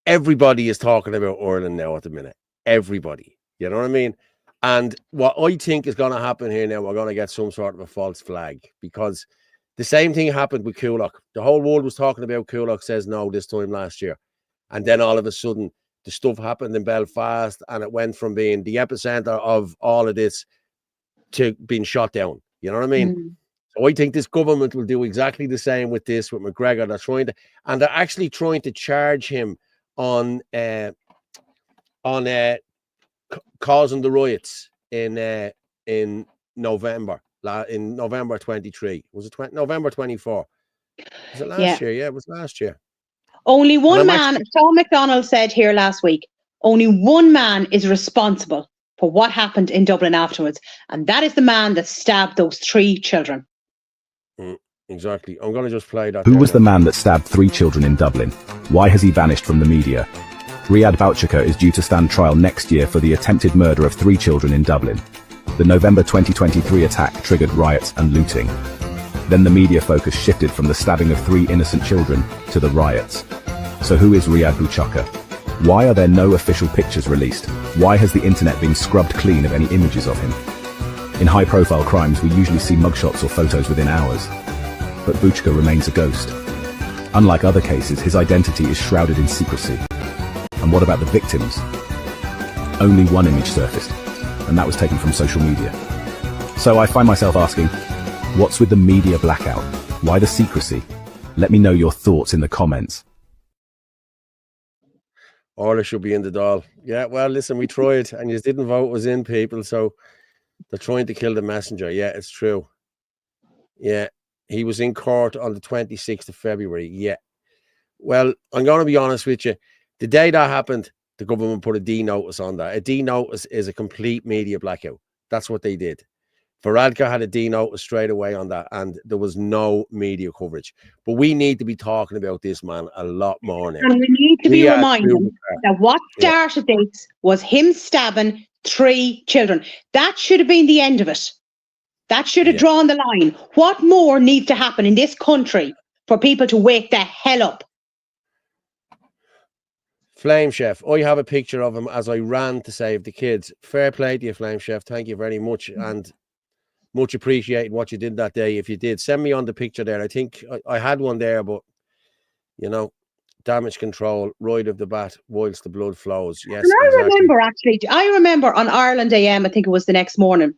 everybody is talking about Ireland now at the minute. Everybody. You know what I mean? And what I think is going to happen here now, we're going to get some sort of a false flag, because the same thing happened with Kulak. The whole world was talking about Kulak says no this time last year. And then all of a sudden, the stuff happened in Belfast, and it went from being the epicenter of all of this to being shot down. You know what I mean? So I think this government will do exactly the same with this, with McGregor. They're actually trying to charge him on causing the riots in November 23. Was it November 24? Was it last year? Yeah, it was last year. Only one man, Sean McDonald said here last week, only one man is responsible for what happened in Dublin afterwards, and that is the man that stabbed those 3 children. Exactly. I'm going to just play that. Who was the man that stabbed 3 children in Dublin? Why has he vanished from the media? Riyad Bouchaka is due to stand trial next year for the attempted murder of 3 children in Dublin. The November 2023 attack triggered riots and looting. Then the media focus shifted from the stabbing of 3 innocent children to the riots. So who is Riyad Bouchaka? Why are there no official pictures released? Why has the internet been scrubbed clean of any images of him? In high-profile crimes, we usually see mugshots or photos within hours. But Bouchaka remains a ghost. Unlike other cases, his identity is shrouded in secrecy. And what about the victims? Only one image surfaced, and that was taken from social media. So I find myself asking, what's with the media blackout? Why the secrecy? Let me know your thoughts in the comments. Orla should be in the doll. Yeah, well, listen, we tried, and you didn't vote was in, people, so they're trying to kill the messenger. Yeah, it's true. Yeah, he was in court on the 26th of February. Yeah. Well, I'm going to be honest with you. The day that happened, the government put a D notice on that. A D notice is a complete media blackout. That's what they did. Varadkar had a D notice straight away on that, and there was no media coverage. But we need to be talking about this man a lot more now. And we need to be reminded that what started this was him stabbing 3 children. That should have been the end of it. That should have drawn the line. What more needs to happen in this country for people to wake the hell up? Flame Chef, I have a picture of him as I ran to save the kids. Fair play to you, Flame Chef. Thank you very much. And much appreciated what you did that day. If you did, send me on the picture there. I think I had one there, but, you know, damage control, right of the bat, whilst the blood flows. Yes, and I remember on Ireland AM, I think it was the next morning,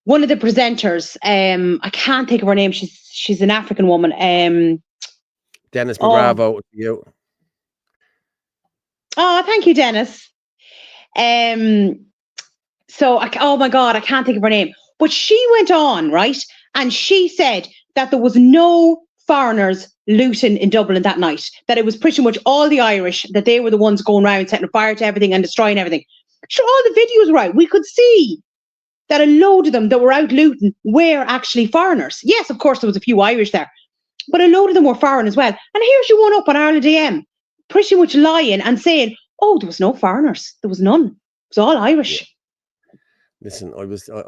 one of the presenters, I can't think of her name. She's an African woman. Dennis McGrath voted for you. Oh, thank you, Dennis. Oh my God, I can't think of her name. But she went on, right? And she said that there was no foreigners looting in Dublin that night. That it was pretty much all the Irish, that they were the ones going around setting fire to everything and destroying everything. Sure, all the videos were out. We could see that a load of them that were out looting were actually foreigners. Yes, of course, there was a few Irish there. But a load of them were foreign as well. And here's your one up on Ireland AM, pretty much lying and saying, oh, there was no foreigners. There was none. It was all Irish. Yeah. Listen,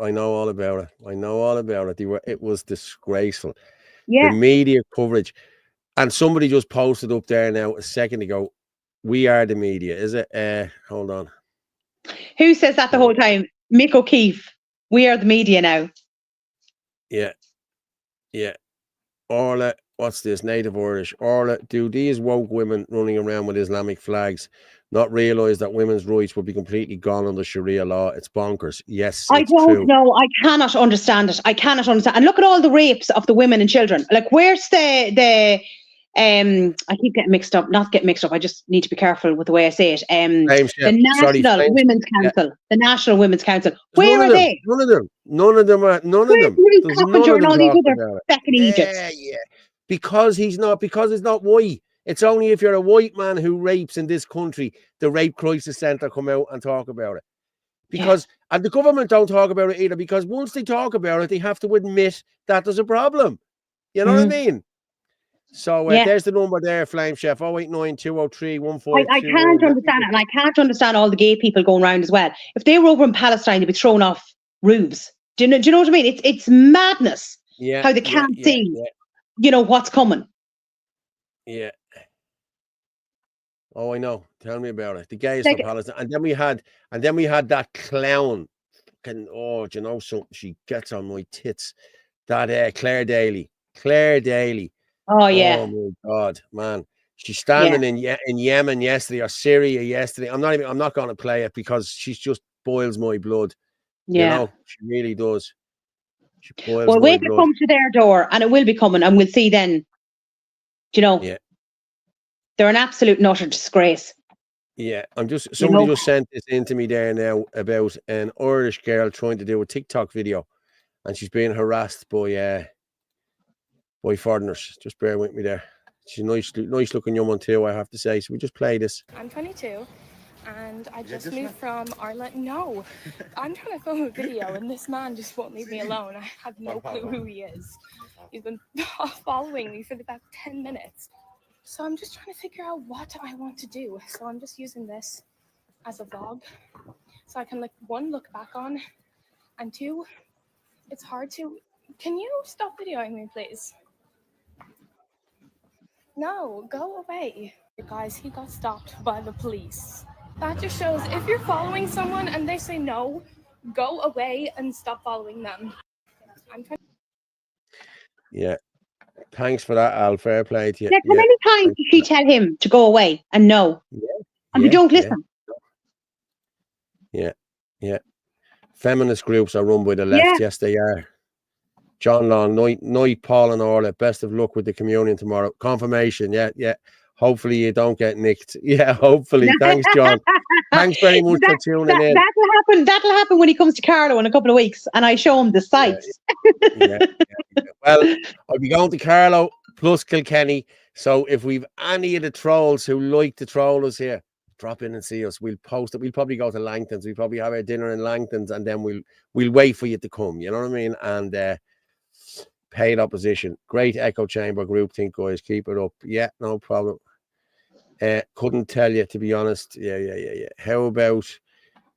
I know all about it. I know all about it. It was disgraceful. Yeah. The media coverage. And somebody just posted up there now a second ago, We are the media, is it? Hold on. Who says that the whole time? Mick O'Keefe. We are the media now. Yeah. Yeah. Orla, what's this? Native Irish. Orla, do these woke women running around with Islamic flags not realise that women's rights would be completely gone under Sharia law? It's bonkers. Yes, I it's don't true. know. I cannot understand it. I cannot understand. And look at all the rapes of the women and children. Like, where's the I keep getting mixed up. Not get mixed up. I just need to be careful with the way I say it. The National Women's Council. The National Women's Council. Where are they? None of them. None of them are. None of them. Where's There's Ruth none Coppinger of and them all these talking other about it. second Egypts? Yeah. Because he's not. Because it's not white. It's only if you're a white man who rapes in this country, the Rape Crisis Centre come out and talk about it. Because and the government don't talk about it either. Because once they talk about it, they have to admit that there's a problem. You know what I mean? So there's the number there, Flame Chef, 089 203 152. I can't understand it, and I can't understand all the gay people going around as well. If they were over in Palestine, they'd be thrown off roofs. Do you know what I mean? It's madness. Yeah, how they can't see, you know, what's coming. Yeah. Oh, I know. Tell me about it. The gays for Palestine, and then we had that clown. Oh, do you know something? She gets on my tits. That Claire Daly. Oh yeah. Oh my God, man. She's standing in Yemen yesterday or Syria yesterday. I'm not going to play it because she just boils my blood. Yeah. You know, she really does. She boils well, my wait blood. to come to their door, and it will be coming, and we'll see then. Do you know? Yeah. They're an absolute and utter disgrace. Yeah, somebody just sent this in to me there now about an Irish girl trying to do a TikTok video, and she's being harassed by foreigners. Just bear with me there. She's a nice looking young one too, I have to say. So we just play this. I'm 22 and I just moved from Ireland. No, I'm trying to film a video and this man just won't leave me alone. I have no clue who he is. He's been following me for about 10 minutes. So I'm just trying to figure out what I want to do. So I'm just using this as a vlog. So I can one, look back on, and two, it's hard to, can you stop videoing me, please? No, go away. Guys, he got stopped by the police. That just shows if you're following someone and they say no, go away and stop following them. Yeah. Thanks for that, Al. Fair play to you. How many times did she tell him to go away and no? And they don't listen. Yeah. Feminist groups are run by the left. Yes, they are. John Long, night, Paul and Orla. Best of luck with the communion tomorrow. Confirmation, yeah. Hopefully you don't get nicked. Yeah, hopefully. Thanks, John. Thanks very much for tuning in. That'll happen when he comes to Carlow in a couple of weeks, and I show him the sights. Yeah. Well, I'll be going to Carlow plus Kilkenny. So if we've any of the trolls who like to troll us here, drop in and see us. We'll post it. We'll probably go to Langton's. We'll probably have our dinner in Langton's, and then we'll wait for you to come. You know what I mean? And paid opposition. Great echo chamber group think, guys. Keep it up. Yeah, no problem. Couldn't tell you, to be honest. Yeah. How about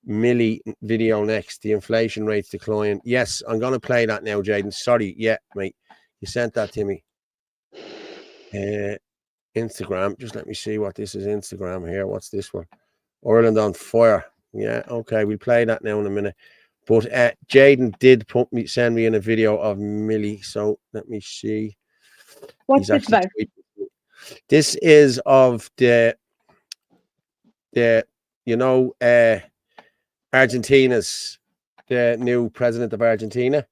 Millie video next? The inflation rates decline. Yes, I'm going to play that now, Jaden. Sorry. Yeah, mate. You sent that to me. Instagram. Just let me see what this is. Instagram here. What's this one? Ireland on fire. Yeah, okay. We'll play that now in a minute. But Jaden did send me in a video of Millie. So let me see. What's this about? This is of the Argentina's, the new president of Argentina,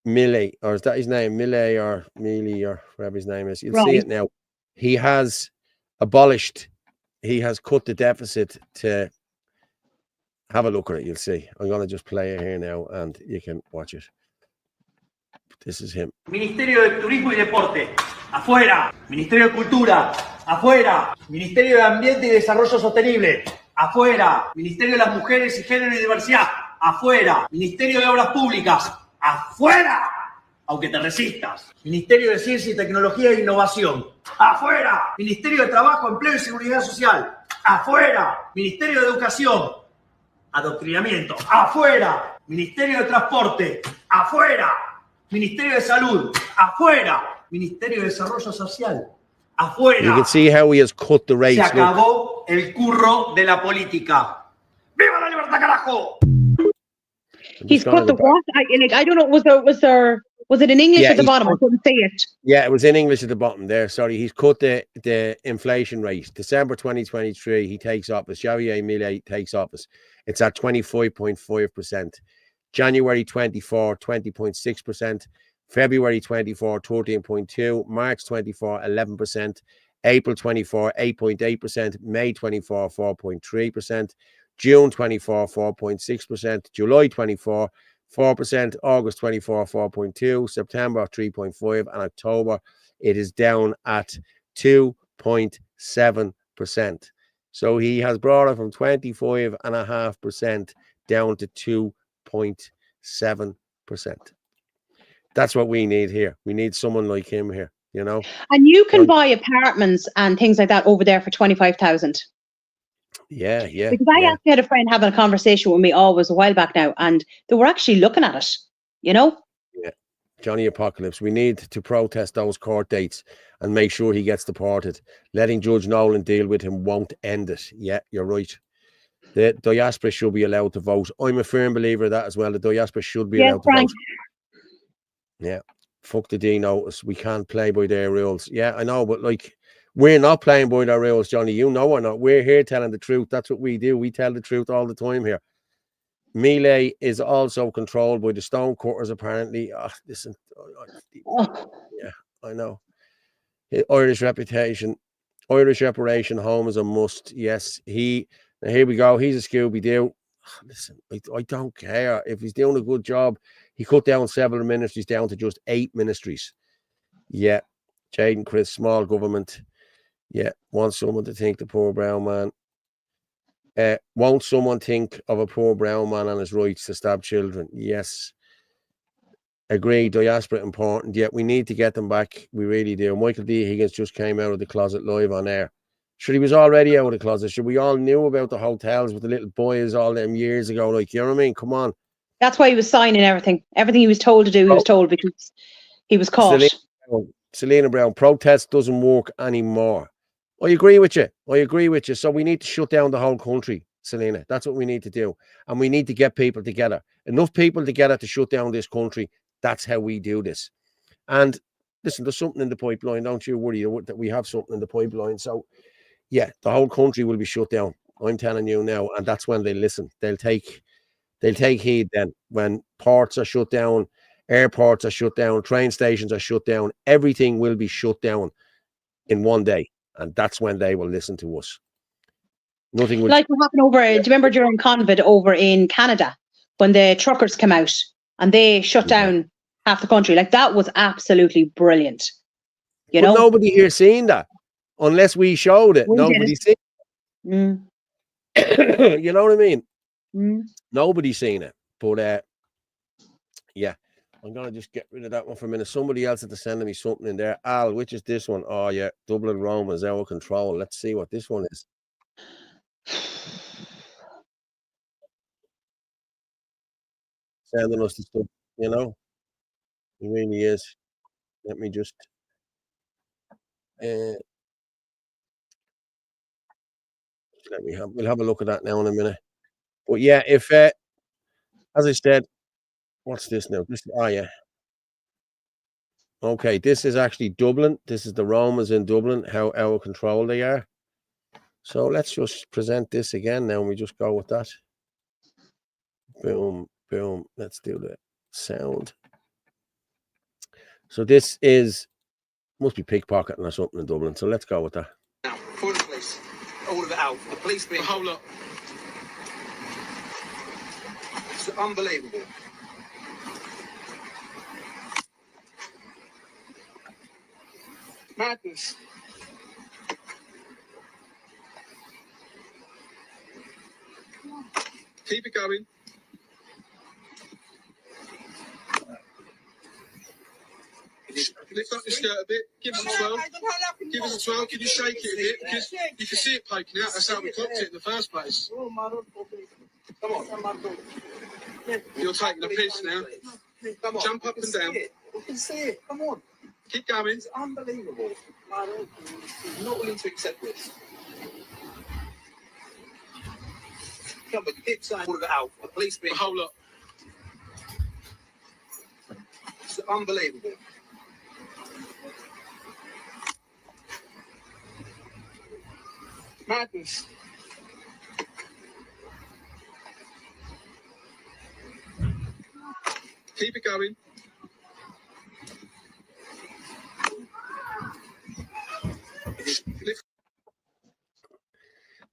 Milei, or is that his name? Milei or Milei or whatever his name is. You'll see it now. He has cut the deficit to, have a look at it. You'll see. I'm going to just play it here now and you can watch it. This is him. Ministerio de Turismo y Deporte, afuera. Ministerio de Cultura, afuera. Ministerio de Ambiente y Desarrollo Sostenible, afuera. Ministerio de las Mujeres y Género y Diversidad, afuera. Ministerio de Obras Públicas, afuera. Aunque te resistas. Ministerio de Ciencia y Tecnología e Innovación, afuera. Ministerio de Trabajo, Empleo y Seguridad Social, afuera. Ministerio de Educación, Adoctrinamiento, afuera. Ministerio de Transporte, afuera. Ministerio de Salud, afuera. Ministerio de Desarrollo Social, Afuera. You can see how he has cut the race. Se acabó el curro de la política. ¡Viva la libertad, carajo! He's cut the what? I don't know. Was it in English at the bottom? I couldn't see it. Yeah, it was in English at the bottom there. Sorry, he's cut the inflation rate. December 2023, he takes office. Javier Milei takes office. It's at 25.5%. January 24, 20.6%. February 24, 13.2%. March 24, 11%. April 24, 8.8%. May 24, 4.3%. June 24, 4.6%. July 24, 4%, August 24, 4.2%, September 3.5%, and October it is down at 2.7%. So he has brought it from 25.5% down to 2.7%. That's what we need here. We need someone like him here, you know. And you can buy apartments and things like that over there for 25,000. Yeah. Because I actually had a friend having a conversation with me always a while back now, and they were actually looking at it, you know? Yeah. Johnny Apocalypse. We need to protest those court dates and make sure he gets deported. Letting Judge Nolan deal with him won't end it. Yeah, you're right. The diaspora should be allowed to vote. I'm a firm believer of that as well. The diaspora should be allowed to vote. Yeah. Fuck the D notice. We can't play by their rules. Yeah, I know, but like, we're not playing by their rules, Johnny. You know we're not. We're here telling the truth. That's what we do. We tell the truth all the time here. Milei is also controlled by the stonecutters, apparently. Listen. Yeah, I know. Irish reputation. Irish reparation home is a must. Yes, here we go. He's a Scooby-Doo. Listen, I don't care. If he's doing a good job, he cut down several ministries down to just 8 ministries. Yeah. Jaden Chris, small government. Yeah, want someone to think the poor brown man. Won't someone think of a poor brown man and his rights to stab children? Yes. Agree, diaspora important. Yeah, we need to get them back. We really do. Michael D. Higgins just came out of the closet live on air. Sure, he was already out of the closet. Sure, we all knew about the hotels with the little boys all them years ago. Like, you know what I mean? Come on. That's why he was signing everything. Everything he was told to do, he was told because he was caught. Selena Brown, protest doesn't work anymore. I agree with you. So we need to shut down the whole country, Selena. That's what we need to do. And we need to get people together. Enough people together to shut down this country. That's how we do this. And listen, there's something in the pipeline. Don't you worry that we have something in the pipeline. So, yeah, the whole country will be shut down. I'm telling you now. And that's when they listen. They'll take heed then. When ports are shut down, airports are shut down, train stations are shut down. Everything will be shut down in one day. And that's when they will listen to us. Nothing will... Like what happened over, do you remember during COVID over in Canada when the truckers came out and they shut down half the country? Like, that was absolutely brilliant. You know? Nobody here seen that. Unless we showed it. Nobody's seen it. You know what I mean? Nobody's seen it. But, yeah. I'm going to just get rid of that one for a minute. Somebody else is sending me something in there. Al, which is this one? Oh, yeah. Dublin Roma is out of control. Let's see what this one is. Sending us the stuff, you know? It really is. Let me just... we'll have a look at that now in a minute. But, yeah, if... as I said... What's this now? Yeah. Okay, this is actually Dublin. This is the Romans in Dublin, how out of control they are. So let's just present this again now, and we just go with that. Boom, boom. Let's do the sound. So this must be pickpocketing or something in Dublin. So let's go with that. Now, for the police. All of it out. The police being... Hold up. It's unbelievable. Madness. Keep it going. Lift up your skirt a bit. Give us a twirl. Give us a twirl. Can you shake it a bit? Because you can see it poking out. That's how we clocked it in the first place. Come on. You're taking a piss now. Jump up and down. We can see it. Come on. Keep going. It's unbelievable. I'm not willing to accept this. Come on, keep saying all of it out. The police being. Hold up. It's unbelievable. Madness. Keep it going.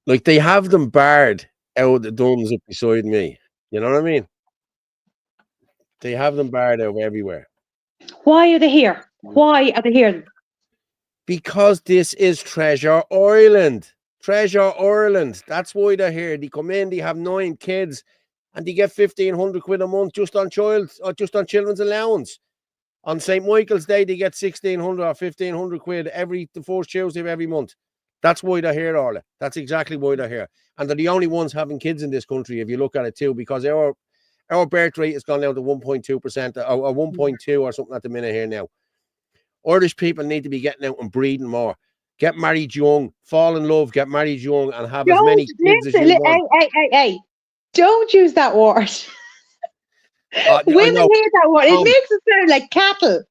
Like, they have them barred out the duns up beside me. You know what I mean? They have them barred out everywhere. Why are they here? Why are they here? Because this is Treasure Ireland. Treasure Ireland. That's why they're here. They come in, they have 9 kids, and they get 1,500 quid a month just on children's allowance. On St. Michael's Day, they get 1,600 or 1,500 quid the first Tuesday of every month. That's why they're here, Orla. That's exactly why they're here. And they're the only ones having kids in this country, if you look at it too, because our birth rate has gone down to 1.2% or 1.2 or something at the minute here now. Irish people need to be getting out and breeding more. Get married young, fall in love, get married young, and have as many kids as you want. Hey. Don't use that word. Women hear that word. It makes it sound like cattle.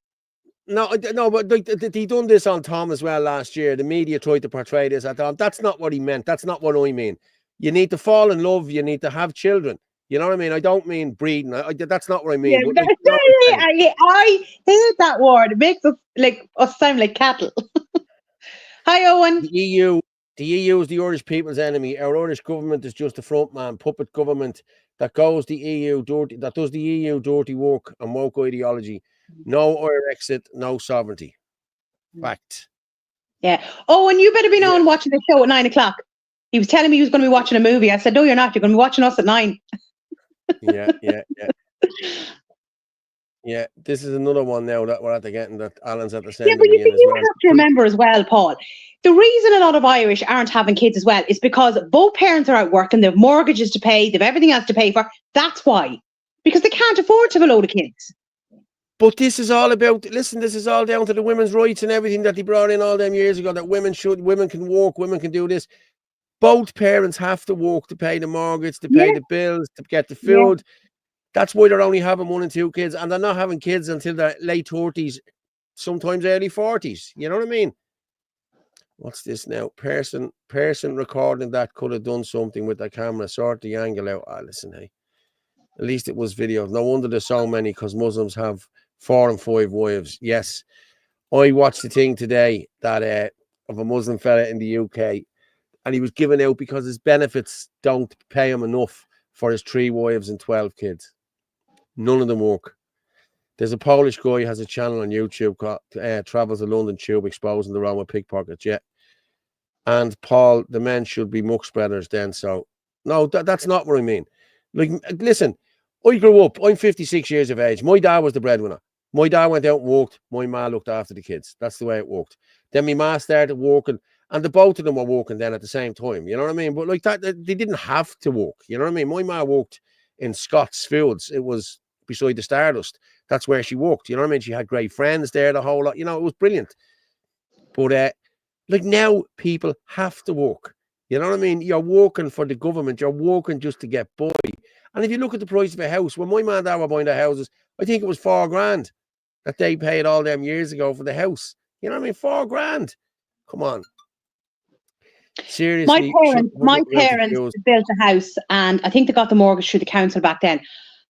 No, but they done this on Tom as well last year. The media tried to portray this at Tom. That's not what he meant. That's not what I mean. You need to fall in love. You need to have children. You know what I mean? I don't mean breeding. That's not what I mean. Yeah, but I hate that word. It makes us sound like cattle. Hi, Owen. The EU is the Irish people's enemy. Our Irish government is just a front man, puppet government that does the EU dirty work and woke ideology. No Irexit, no sovereignty. Fact. Yeah. Oh, and you better be on watching the show at 9 o'clock. He was telling me he was going to be watching a movie. I said, no, you're not. You're going to be watching us at 9. Yeah. Yeah, this is another one now that we're at the getting that Alan's at the same. Yeah, but you have to remember as well, Paul. The reason a lot of Irish aren't having kids as well is because both parents are out working, they have mortgages to pay, they have everything else to pay for. That's why. Because they can't afford to have a load of kids. But this is all about, listen, this is all down to the women's rights and everything that they brought in all them years ago, that women can work, women can do this. Both parents have to work to pay the mortgage, to pay the bills, to get the food. Yeah. That's why they're only having 1 and 2 kids, and they're not having kids until their late 30s, sometimes early 40s. You know what I mean? What's this now? Person recording that could have done something with the camera, sort the angle out. Listen, hey. At least it was video. No wonder there's so many, because Muslims have 4 and 5 wives. Yes. I watched the thing today that of a Muslim fella in the UK, and he was given out because his benefits don't pay him enough for his 3 wives and 12 kids. None of them work. There's a Polish guy who has a channel on YouTube called Travels the London Tube, exposing the wrong with pickpockets. Yeah. And Paul, the men should be much better then. So, no, that's not what I mean. Like, listen, I grew up, I'm 56 years of age. My dad was the breadwinner. My dad went out and worked. My ma looked after the kids. That's the way it worked. Then my ma started working, and the both of them were working then at the same time. You know what I mean? But like that, they didn't have to work. You know what I mean? My ma worked in Scott's Fields. It was beside the Stardust. That's where she worked. You know what I mean? She had great friends there, the whole lot. You know, it was brilliant. But like now, people have to work. You know what I mean? You're working for the government. You're working just to get by. And if you look at the price of a house, when my man and dad were buying their houses, I think it was $4,000 that they paid all them years ago for the house. You know what I mean? $4,000. Come on. Seriously. My parents built a house, and I think they got the mortgage through the council back then.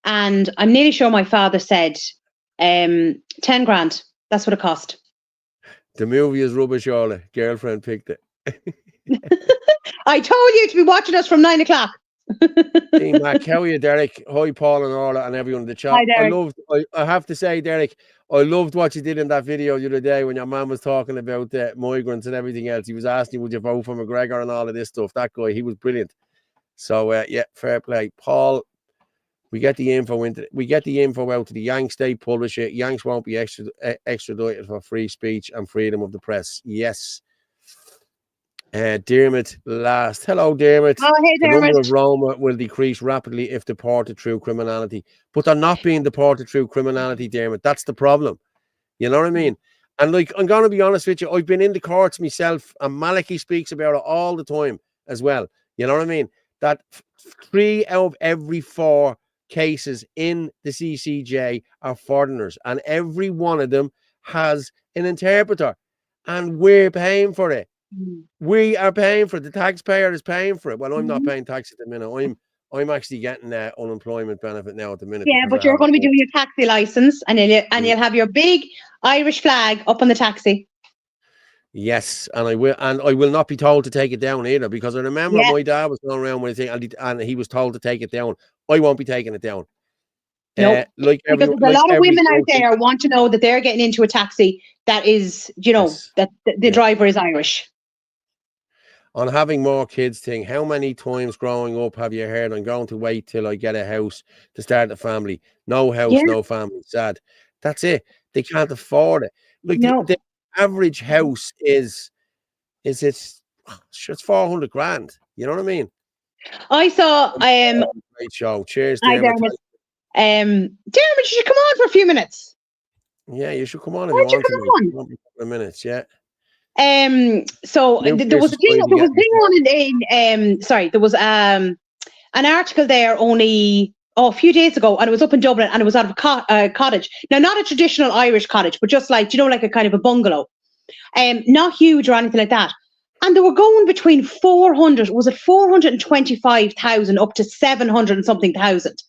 And I'm nearly sure my father said 10 grand. That's what it cost. The movie is rubbish, Orla. Girlfriend picked it. I told you to be watching us from 9 o'clock. Hey, Mac, how are you, Derek? Hi, Paul and Orla and everyone in the chat. Hi, Derek. I have to say, Derek, I loved what you did in that video the other day when your man was talking about migrants and everything else. He was asking, would you vote for McGregor and all of this stuff. That guy, he was brilliant. So, yeah, fair play. Paul, we get the info out to the Yanks. They publish it. Yanks won't be extradited for free speech and freedom of the press. Yes. Dermot last. Hello, Dermot. Oh, hey, Dermot. The number of Roma will decrease rapidly if deported through criminality. But they're not being deported through criminality, Dermot. That's the problem. You know what I mean? And like, I'm going to be honest with you, I've been in the courts myself, and Malachy speaks about it all the time as well. You know what I mean? That 3 out of every 4 cases in the CCJ are foreigners, and every one of them has an interpreter, and we're paying for it. We are paying for it. The taxpayer is paying for it. Well, I'm not paying tax at the minute. I'm actually getting unemployment benefit now at the minute. Yeah, but you're going to be doing your taxi license, and you'll have your big Irish flag up on the taxi. Yes, and I will not be told to take it down either, because I remember my dad was going around with a thing, and he was told to take it down. I won't be taking it down. No, because there's a lot of women out there want to know that they're getting into a taxi that is, that the driver is Irish. On having more kids thing, how many times growing up have you heard, I'm going to wait till I get a house to start a family? No house, no family. Sad. That's it. They can't afford it. Like the average house is it's 400 grand. You know what I mean? I saw great show. Cheers, hi, Dermot. Dermot, you should come on for a few minutes. Yeah, you should come on if Why you want come to. on? A couple of minutes, yeah. So there was a thing on in sorry, there was an article there only a few days ago, and it was up in Dublin, and it was out of a cottage. Now, not a traditional Irish cottage, but just like, like a kind of a bungalow. Not huge or anything like that. And they were going between 425,000 up to 700 and something thousand.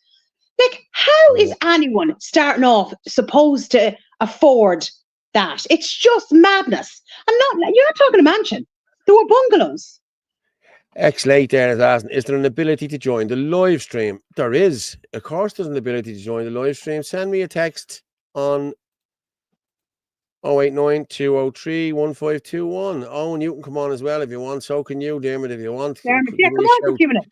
Like, how is anyone starting off supposed to afford that? It's just madness. And you're not talking a mansion. There were bungalows. X-Late there is asking, is there an ability to join the live stream? There is. Of course there's an ability to join the live stream. Send me a text on 089 203 1521. Oh, and you can come on as well if you want. So can you, Dermot, if you want. Dermot, yeah, come on for a few minutes.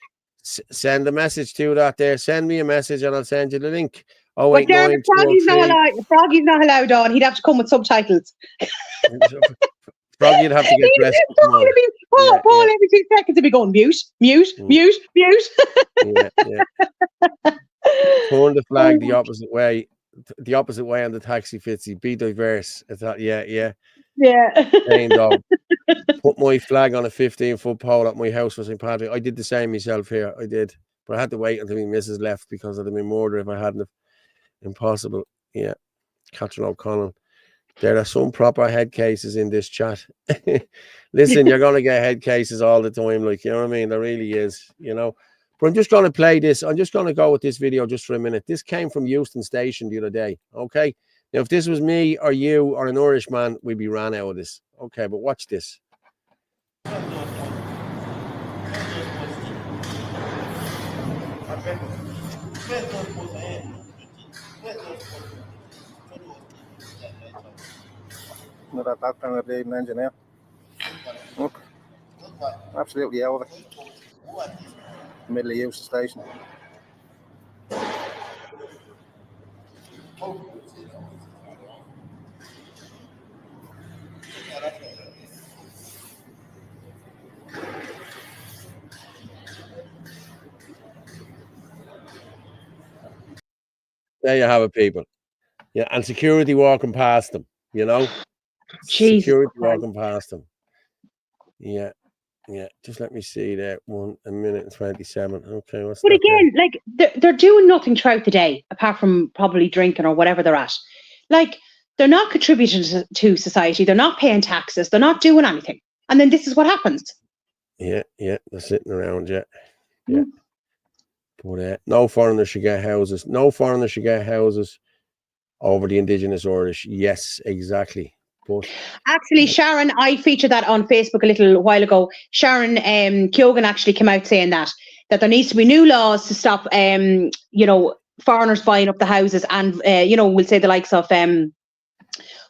Send a message to that there. Send me a message and I'll send you the link. But Dermot, Froggy's not allowed on. He'd have to come with subtitles. Froggy'd have to get dressed. Paul, every 2 seconds to be going mute. Yeah. Turn the flag the opposite way. The opposite way on the taxi, Fitzy. Be diverse. I thought, yeah. Dog. Put my flag on a 15-foot pole at my house for St. Patrick. I did the same myself here. I did, but I had to wait until my missus left because I'd have been murdered if I hadn't. Impossible. Yeah, Catherine O'Connell. There are some proper head cases in this chat. Listen, you're gonna get head cases all the time, like, you know what I mean? There really is, But I'm just gonna play this. I'm just gonna go with this video just for a minute. This came from Euston Station the other day. Okay. Now, if this was me or you or an Irish man, we'd be ran out of this. Okay, but watch this. That kind of an engineer. Look, absolutely out of it. Middle of Euston Station. There you have it, people. Yeah, and security walking past them, Jesus security Christ. walking past them. Yeah. Just let me see that. 1 minute and 27. Okay, what's But that again, like, they're doing nothing throughout the day apart from probably drinking or whatever they're at. Like, they're not contributing to society. They're not paying taxes. They're not doing anything. And then this is what happens. Yeah, they're sitting around, yeah. But no foreigner should get houses. No foreigner should get houses over the Indigenous Irish. Yes, exactly. But actually, Sharon, I featured that on Facebook a little while ago. Sharon Keoghan actually came out saying that there needs to be new laws to stop, foreigners buying up the houses, and we'll say the likes of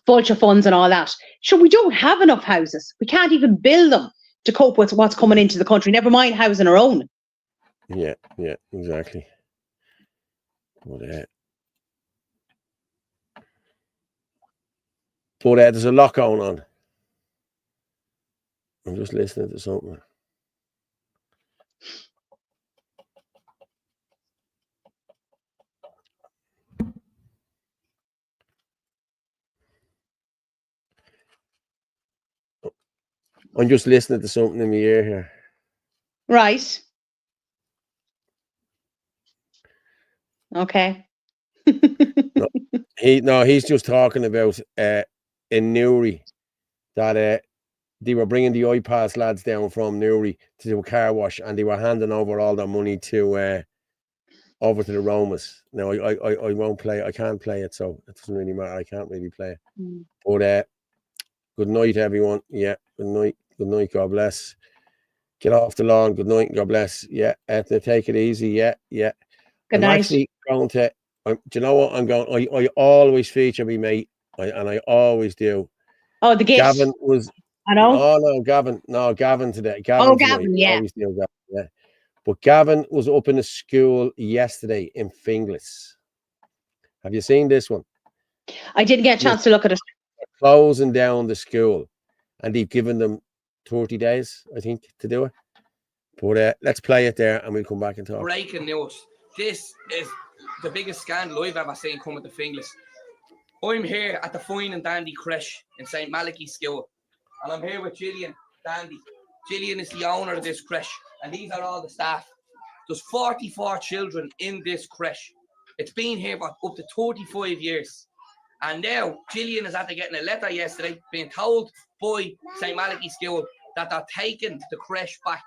vulture funds and all that. Sure, we don't have enough houses. We can't even build them to cope with what's coming into the country. Never mind housing our own. Yeah, exactly. But there's a lot going on. I'm just listening to something. I'm just listening to something in my ear here. Right. Okay. He's just talking about in Newry that they were bringing the iPass lads down from Newry to do a car wash, and they were handing over all their money to over to the Romas. Now I won't play. I can't play it, so it doesn't really matter. I can't really play it. But good night, everyone. Yeah, good night. Good night. God bless. Get off the lawn. Good night. God bless. Yeah, take it easy. Yeah. Good night. Actually going to. Do you know what I'm going? I always feature me mate, and I always do. Oh, the gift. Gavin was. I know. Oh no, Gavin. No, Gavin today. Oh, Gavin Gavin. tonight. Yeah. Always do Gavin. Yeah. But Gavin was up in a school yesterday in Finglas. Have you seen this one? I didn't get a chance to look at it. They're closing down the school, and they've given them 30 days, I think, to do it. But let's play it there, and we'll come back and talk. Breaking news. This is the biggest scandal I've ever seen come at the Finglas. I'm here at the Fine and Dandy creche in St. Malachy School, and I'm here with Gillian Dandy. Gillian is the owner of this creche, and these are all the staff. There's 44 children in this creche. It's been here for up to 35 years. And now Gillian is after getting a letter yesterday being told by St. Malachy School that they're taking the creche back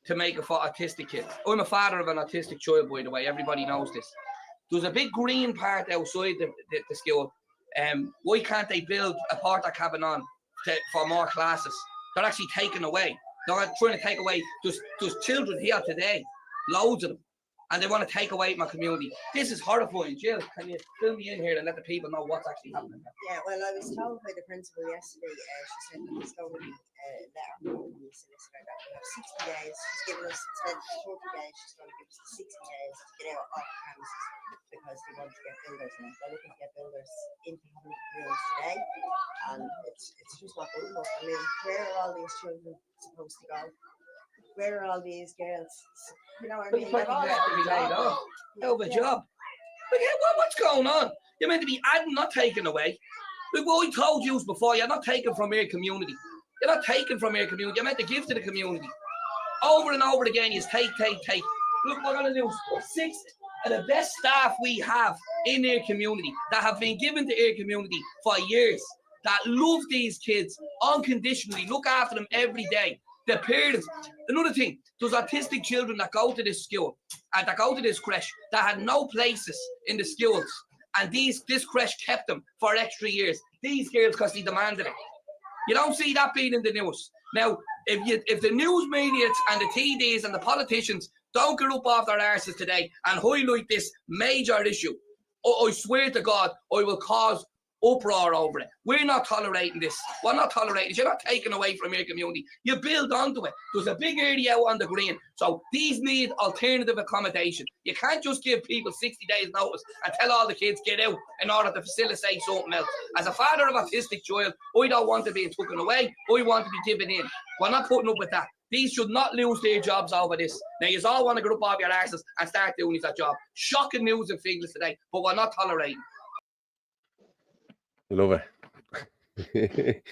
to make it for autistic kids. I'm a father of an autistic child, by the way. Everybody knows this. There's a big green part outside the school. Why can't they build a porta cabin on for more classes? They're actually taking away. They're trying to take away. There's children here today, loads of them, and they want to take away my community. This is horrifying. Jill, can you fill me in here and let the people know what's actually happening? Yeah, well, I was told by the principal yesterday, she said that there's going to be a letter from the solicitor that we have 60 days. She's given us, instead of 40 days, she's going to give us the 60 days to get out off premises because they want to get builders now. They're looking to get builders into rooms today, and it's just not good enough. I mean, where are all these children supposed to go? Where are all these girls? You know what I mean? They're all have to be laid off. Hell of a job. But what's going on? You're meant to be adding, not taking away. Look, what I told you before, you're not taking from your community. You're not taking from your community. You're meant to give to the community. Over and over again, you take. Look, we're going to do 6 of the best staff we have in our community that have been given to our community for years, that love these kids unconditionally, look after them every day. The parents. Another thing, there's autistic children that go to this school and that go to this creche that had no places in the schools, and this creche kept them for extra years. These girls, because they demanded it. You don't see that being in the news. Now, if the news media and the TDs and the politicians don't get up off their arses today and highlight this major issue, I swear to God, I will cause uproar over it. We're not tolerating this. We're not tolerating it. You're not taking away from your community. You build onto it. There's a big area out on the green. So these need alternative accommodation. You can't just give people 60 days notice and tell all the kids get out in order to facilitate something else. As a father of an autistic child, I don't want to be taken away. I want to be given in. We're not putting up with that. These should not lose their jobs over this. Now, you all want to get up off your arses and start doing that job. Shocking news and things today, but we're not tolerating. I love it.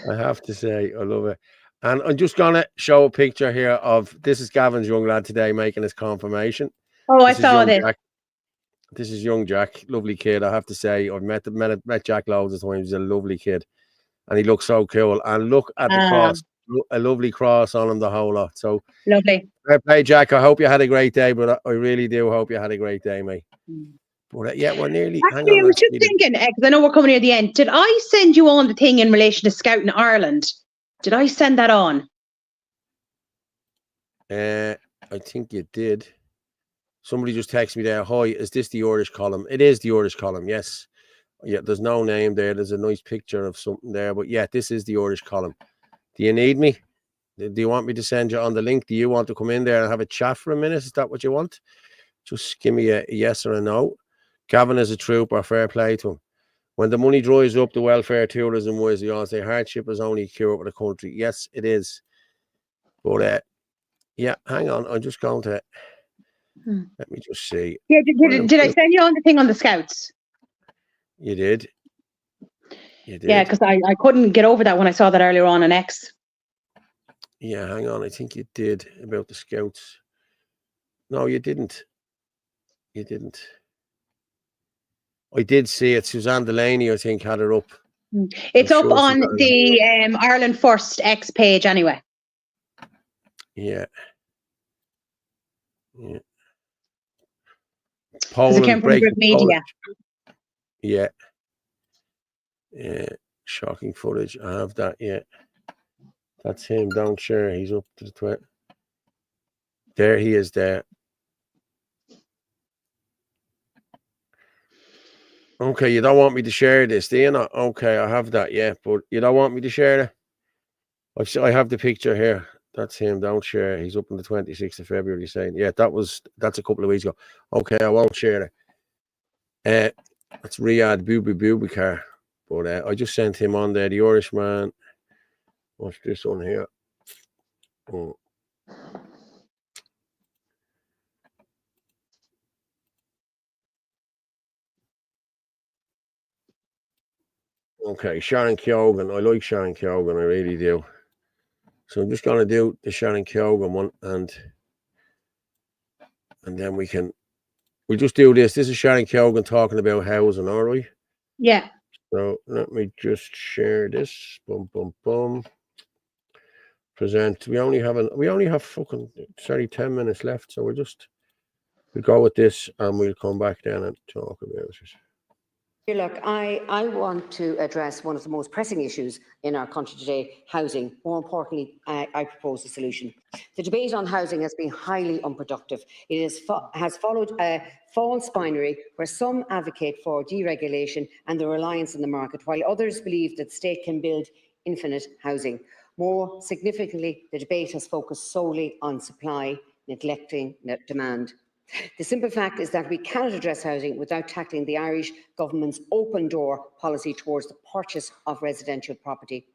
I have to say, I love it. And I'm just going to show a picture here of, this is Gavin's young lad today making his confirmation. Oh, I saw this. This is young Jack, lovely kid. I have to say, I've met Jack loads of times. He's a lovely kid. And he looks so cool. And look at the cross. A lovely cross on him, the whole lot. So lovely. Fair play, Jack. I hope you had a great day, but I really do hope you had a great day, mate. But yeah, we're nearly. Actually, I was just thinking, because I know we're coming near the end. Did I send you on the thing in relation to Scouting Ireland? Did I send that on? I think you did. Somebody just texted me there. Hi, is this the Irish column? It is the Irish column, yes. Yeah, there's no name there. There's a nice picture of something there. But yeah, this is the Irish column. Do you need me? Do you want me to send you on the link? Do you want to come in there and have a chat for a minute? Is that what you want? Just give me a yes or a no. Gavin is a trooper. Fair play to him. When the money dries up, the welfare tourism wise, you all say hardship is only a cure for the country. Yes, it is. But yeah, hang on. I'm just going to let me just see. Yeah, did I send you on the thing on the Scouts? You did. You did? Yeah, because I couldn't get over that when I saw that earlier on X. Yeah, hang on. I think you did about the Scouts. No, you didn't. You didn't. I did see it. Suzanne Delaney, I think, had it up. It's I'm up sure on Suzanne. the Ireland First X page anyway. Yeah. Yeah. Because it came Poland from breaking Group Media. Yeah. Yeah. Shocking footage. I have that. Yeah. That's him. Don't share. He's up to the tweet. There he is there. Okay, you don't want me to share this, do you not? Okay, I have that, yeah, but you don't want me to share it? I have the picture here. That's him. Don't share. He's up on the 26th of February saying, yeah, that's a couple of weeks ago. Okay, I won't share it. That's Riyadh Bubikar. But I just sent him on there, the Irishman. What's this one here? Oh. Okay, Sharon Keoghan. I like Sharon Keoghan, I really do. So I'm just going to do the Sharon Keoghan one, and then we'll just do this. This is Sharon Keoghan talking about housing, all right? Yeah. So let me just share this. Boom, boom, boom. Present. We only have fucking 10 minutes left, so we'll go with this, and we'll come back then and talk about it. Look, I want to address one of the most pressing issues in our country today, housing. More importantly, I propose a solution. The debate on housing has been highly unproductive. It has followed a false binary where some advocate for deregulation and the reliance on the market, while others believe that the state can build infinite housing. More significantly, the debate has focused solely on supply, neglecting demand. The simple fact is that we cannot address housing without tackling the Irish government's open door policy towards the purchase of residential property.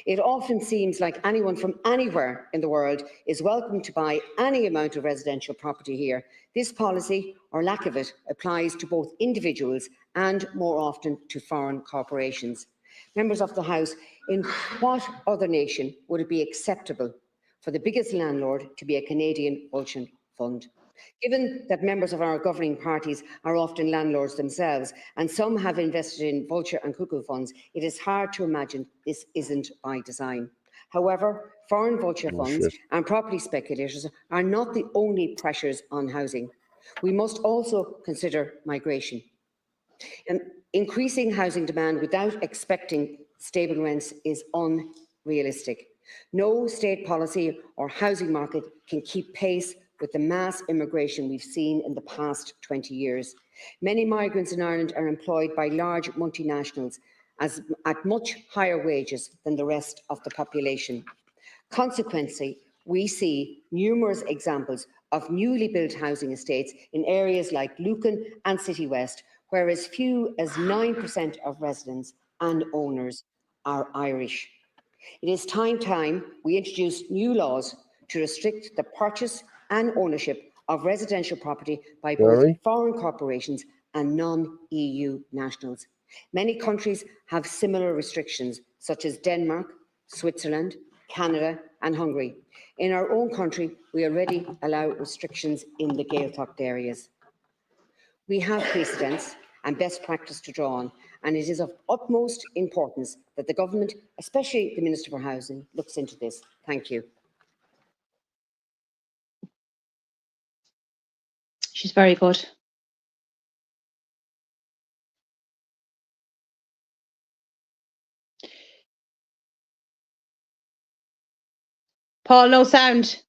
It often seems like anyone from anywhere in the world is welcome to buy any amount of residential property here. This policy, or lack of it, applies to both individuals and, more often, to foreign corporations. Members of the House, in what other nation would it be acceptable for the biggest landlord to be a Canadian vulture fund? Given that members of our governing parties are often landlords themselves, and some have invested in vulture and cuckoo funds, it is hard to imagine this isn't by design. However, foreign vulture funds and property speculators are not the only pressures on housing. We must also consider migration. And increasing housing demand without expecting stable rents is unrealistic. No state policy or housing market can keep pace with the mass immigration we've seen in the past 20 years. Many migrants in Ireland are employed by large multinationals at much higher wages than the rest of the population. Consequently, we see numerous examples of newly built housing estates in areas like Lucan and City West, where as few as 9% of residents and owners are Irish. It is time we introduce new laws to restrict the purchase and ownership of residential property by both foreign corporations and non-EU nationals. Many countries have similar restrictions, such as Denmark, Switzerland, Canada and Hungary. In our own country, we already allow restrictions in the Gaeltacht areas. We have precedents and best practice to draw on, and it is of utmost importance that the government, especially the Minister for Housing, looks into this. Thank you. She's very good. Paul, no sound.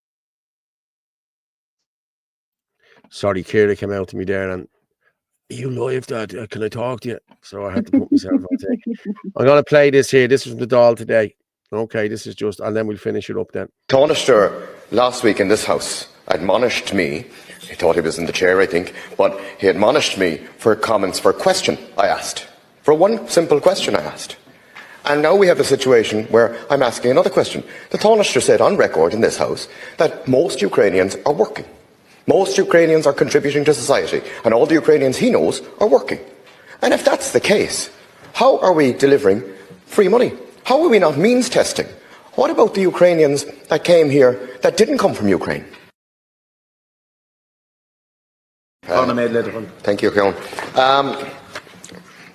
Sorry, Kira came out to me there and, are you live, Dad? Can I talk to you? So I had to put myself on take. I'm going to play this here. This is from the Dáil today. Okay, this is just, and then we'll finish it up then. Taoiseach last week in this house admonished me, he thought he was in the chair, I think, but he admonished me for comments for a question I asked. For one simple question I asked. And now we have a situation where I'm asking another question. The Taoiseach said on record in this house that most Ukrainians are working. Most Ukrainians are contributing to society, and all the Ukrainians he knows are working. And if that's the case, how are we delivering Free money. How are we not means testing? What about the Ukrainians that came here that didn't come from Ukraine? Thank you, Colin.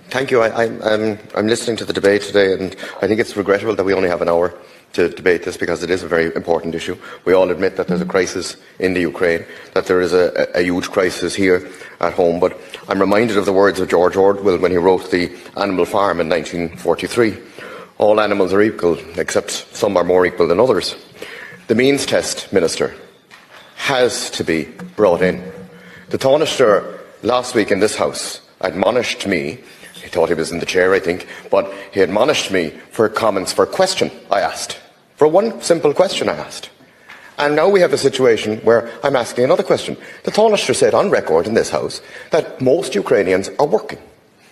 Thank you. I'm listening to the debate today, and I think it's regrettable that we only have an hour to debate this, because it is a very important issue. We all admit that there's a crisis in the Ukraine, that there is a huge crisis here at home, but I'm reminded of the words of George Orwell when he wrote The Animal Farm in 1943. All animals are equal, except some are more equal than others. The means test, Minister, has to be brought in. The Taoiseach last week in this House admonished me. He thought he was in the chair, I think, but he admonished me for comments for a question I asked. For one simple question I asked. And now we have a situation where I'm asking another question. The Taoiseach said on record in this House that most Ukrainians are working.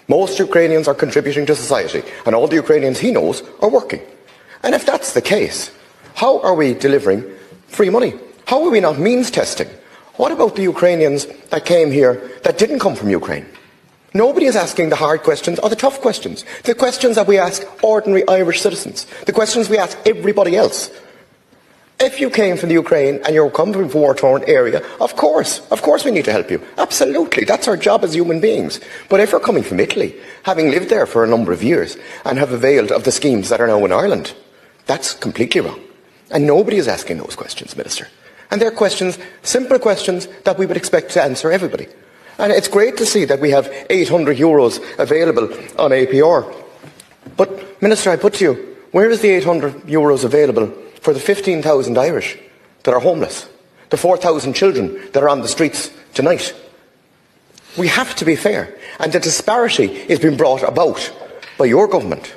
Most Ukrainians are contributing to society, and all the Ukrainians he knows are working. And if that's the case, how are we delivering free money? How are we not means testing? What about the Ukrainians that came here that didn't come from Ukraine? Nobody is asking the hard questions or the tough questions. The questions that we ask ordinary Irish citizens. The questions we ask everybody else. If you came from the Ukraine and you're coming from a war-torn area, of course we need to help you. Absolutely, that's our job as human beings. But if you're coming from Italy, having lived there for a number of years, and have availed of the schemes that are now in Ireland, that's completely wrong. And nobody is asking those questions, Minister. And they're questions, simple questions, that we would expect to answer everybody. And it's great to see that we have €800 available on APR. But, Minister, I put to you, where is the €800 available for the 15,000 Irish that are homeless? The 4,000 children that are on the streets tonight? We have to be fair. And the disparity is being brought about by your government.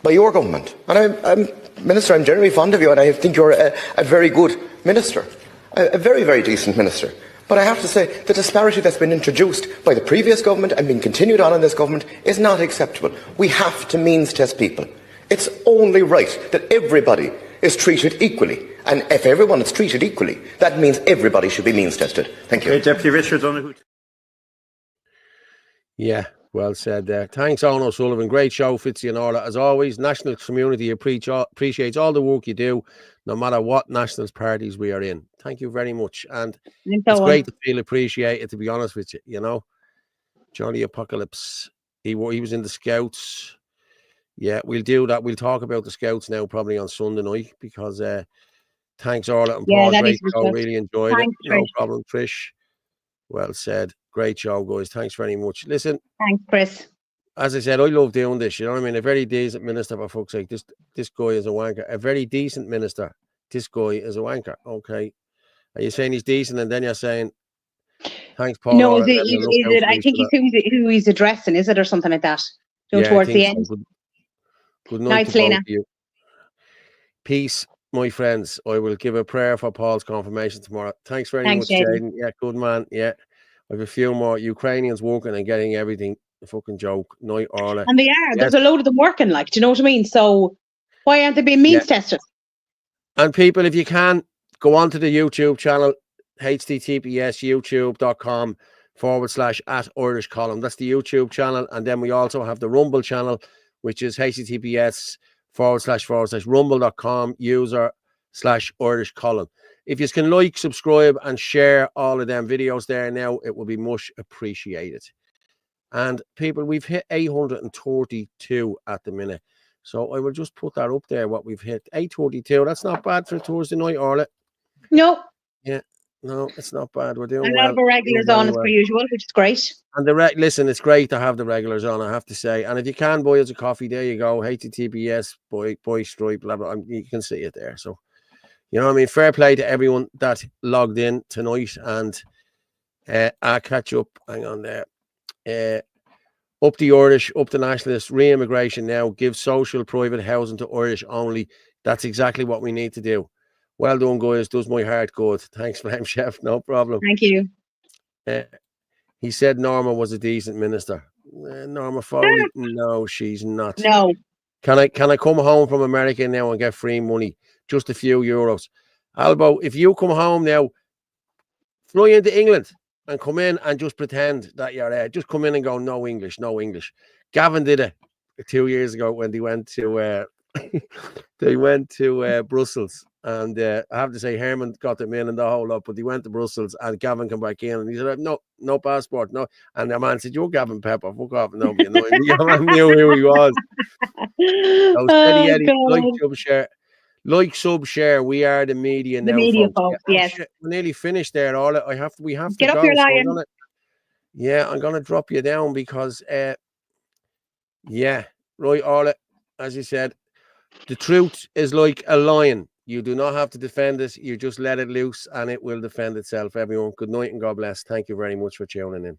By your government. And Minister, I'm generally fond of you, and I think you're a very good minister. A very, very decent minister. But I have to say, the disparity that's been introduced by the previous government and being continued on in this government is not acceptable. We have to means test people. It's only right that everybody is treated equally. And if everyone is treated equally, that means everybody should be means tested. Thank you. Okay, Deputy Richard Donoghue. Yeah, well said there. Thanks, Owen O'Sullivan. Great show, Fitzy and Orla. As always, national community appreciates all the work you do, no matter what nationals parties we are in. Thank you very much. And it's great to feel appreciated, to be honest with you. You know, Johnny Apocalypse, he was in the Scouts. Yeah, we'll do that. We'll talk about the Scouts now, probably on Sunday night, because thanks, Orla and Paul. Great show. Really enjoyed it. No problem, Trish. Well said. Great show, guys. Thanks very much. Listen. Thanks, Chris. As I said, I love doing this. You know what I mean? A very decent minister, for fuck's sake. This guy is a wanker. A very decent minister. This guy is a wanker. Okay. Are you saying he's decent, and then you're saying, thanks, Paul? No, I think it's who he's addressing, is it, or something like that? Towards the end. So. Good night to both of you. Peace, my friends. I will give a prayer for Paul's confirmation tomorrow. Thanks very much, Jaden. Yeah, good man. Yeah. I have a few more Ukrainians working and getting everything. A fucking joke. Night, Orla. And they are. Yes. There's a load of them working, like, do you know what I mean? So why aren't they being means tested? And people, if you can, go on to the YouTube channel, https youtube.com/@Irish Column. That's the YouTube channel. And then we also have the Rumble channel, which is https://rumble.com /Irish Column. If you can like, subscribe, and share all of them videos there now, it will be much appreciated. And people, we've hit 832 at the minute. So I will just put that up there, what we've hit. 832. That's not bad for Thursday night, Orla. No. Yeah. No, it's not bad. We're doing a lot of our regulars on as per usual, which is great. And listen, it's great to have the regulars on, I have to say. And if you can buy us a coffee, there you go. HTTPS, buy Stripe, blah, blah. You can see it there. So, you know what I mean? Fair play to everyone that logged in tonight. And I'll catch up. Hang on there. Up the Irish, up the nationalists, re-immigration now, give social private housing to Irish only. That's exactly what we need to do. Well done, guys. Does my heart good. Thanks, Flame Chef. No problem. Thank you. He said Norma was a decent minister. Norma Foley, no, she's not. No. Can I come home from America now and get free money? Just a few euros. Albo, if you come home now, fly into England and come in and just pretend that you're there. Just come in and go, no English, no English. Gavin did it. 2 years ago when they went to Brussels, and I have to say Herman got them in and the whole lot, but they went to Brussels and Gavin came back in and he said, no passport, no. And the man said, "You're Gavin Pepper, fuck off and don't be annoying." The man knew who he was. So steady Eddie, like subshare. We are the media The now, media folks. folks, yes. Shit, we're nearly finished there. All we have to Get up go. your So lion. I'm gonna drop you down because right, Orla, as you said, the truth is like a lion. You do not have to defend it. You just let it loose and it will defend itself. Everyone, good night and God bless. Thank you very much for tuning in.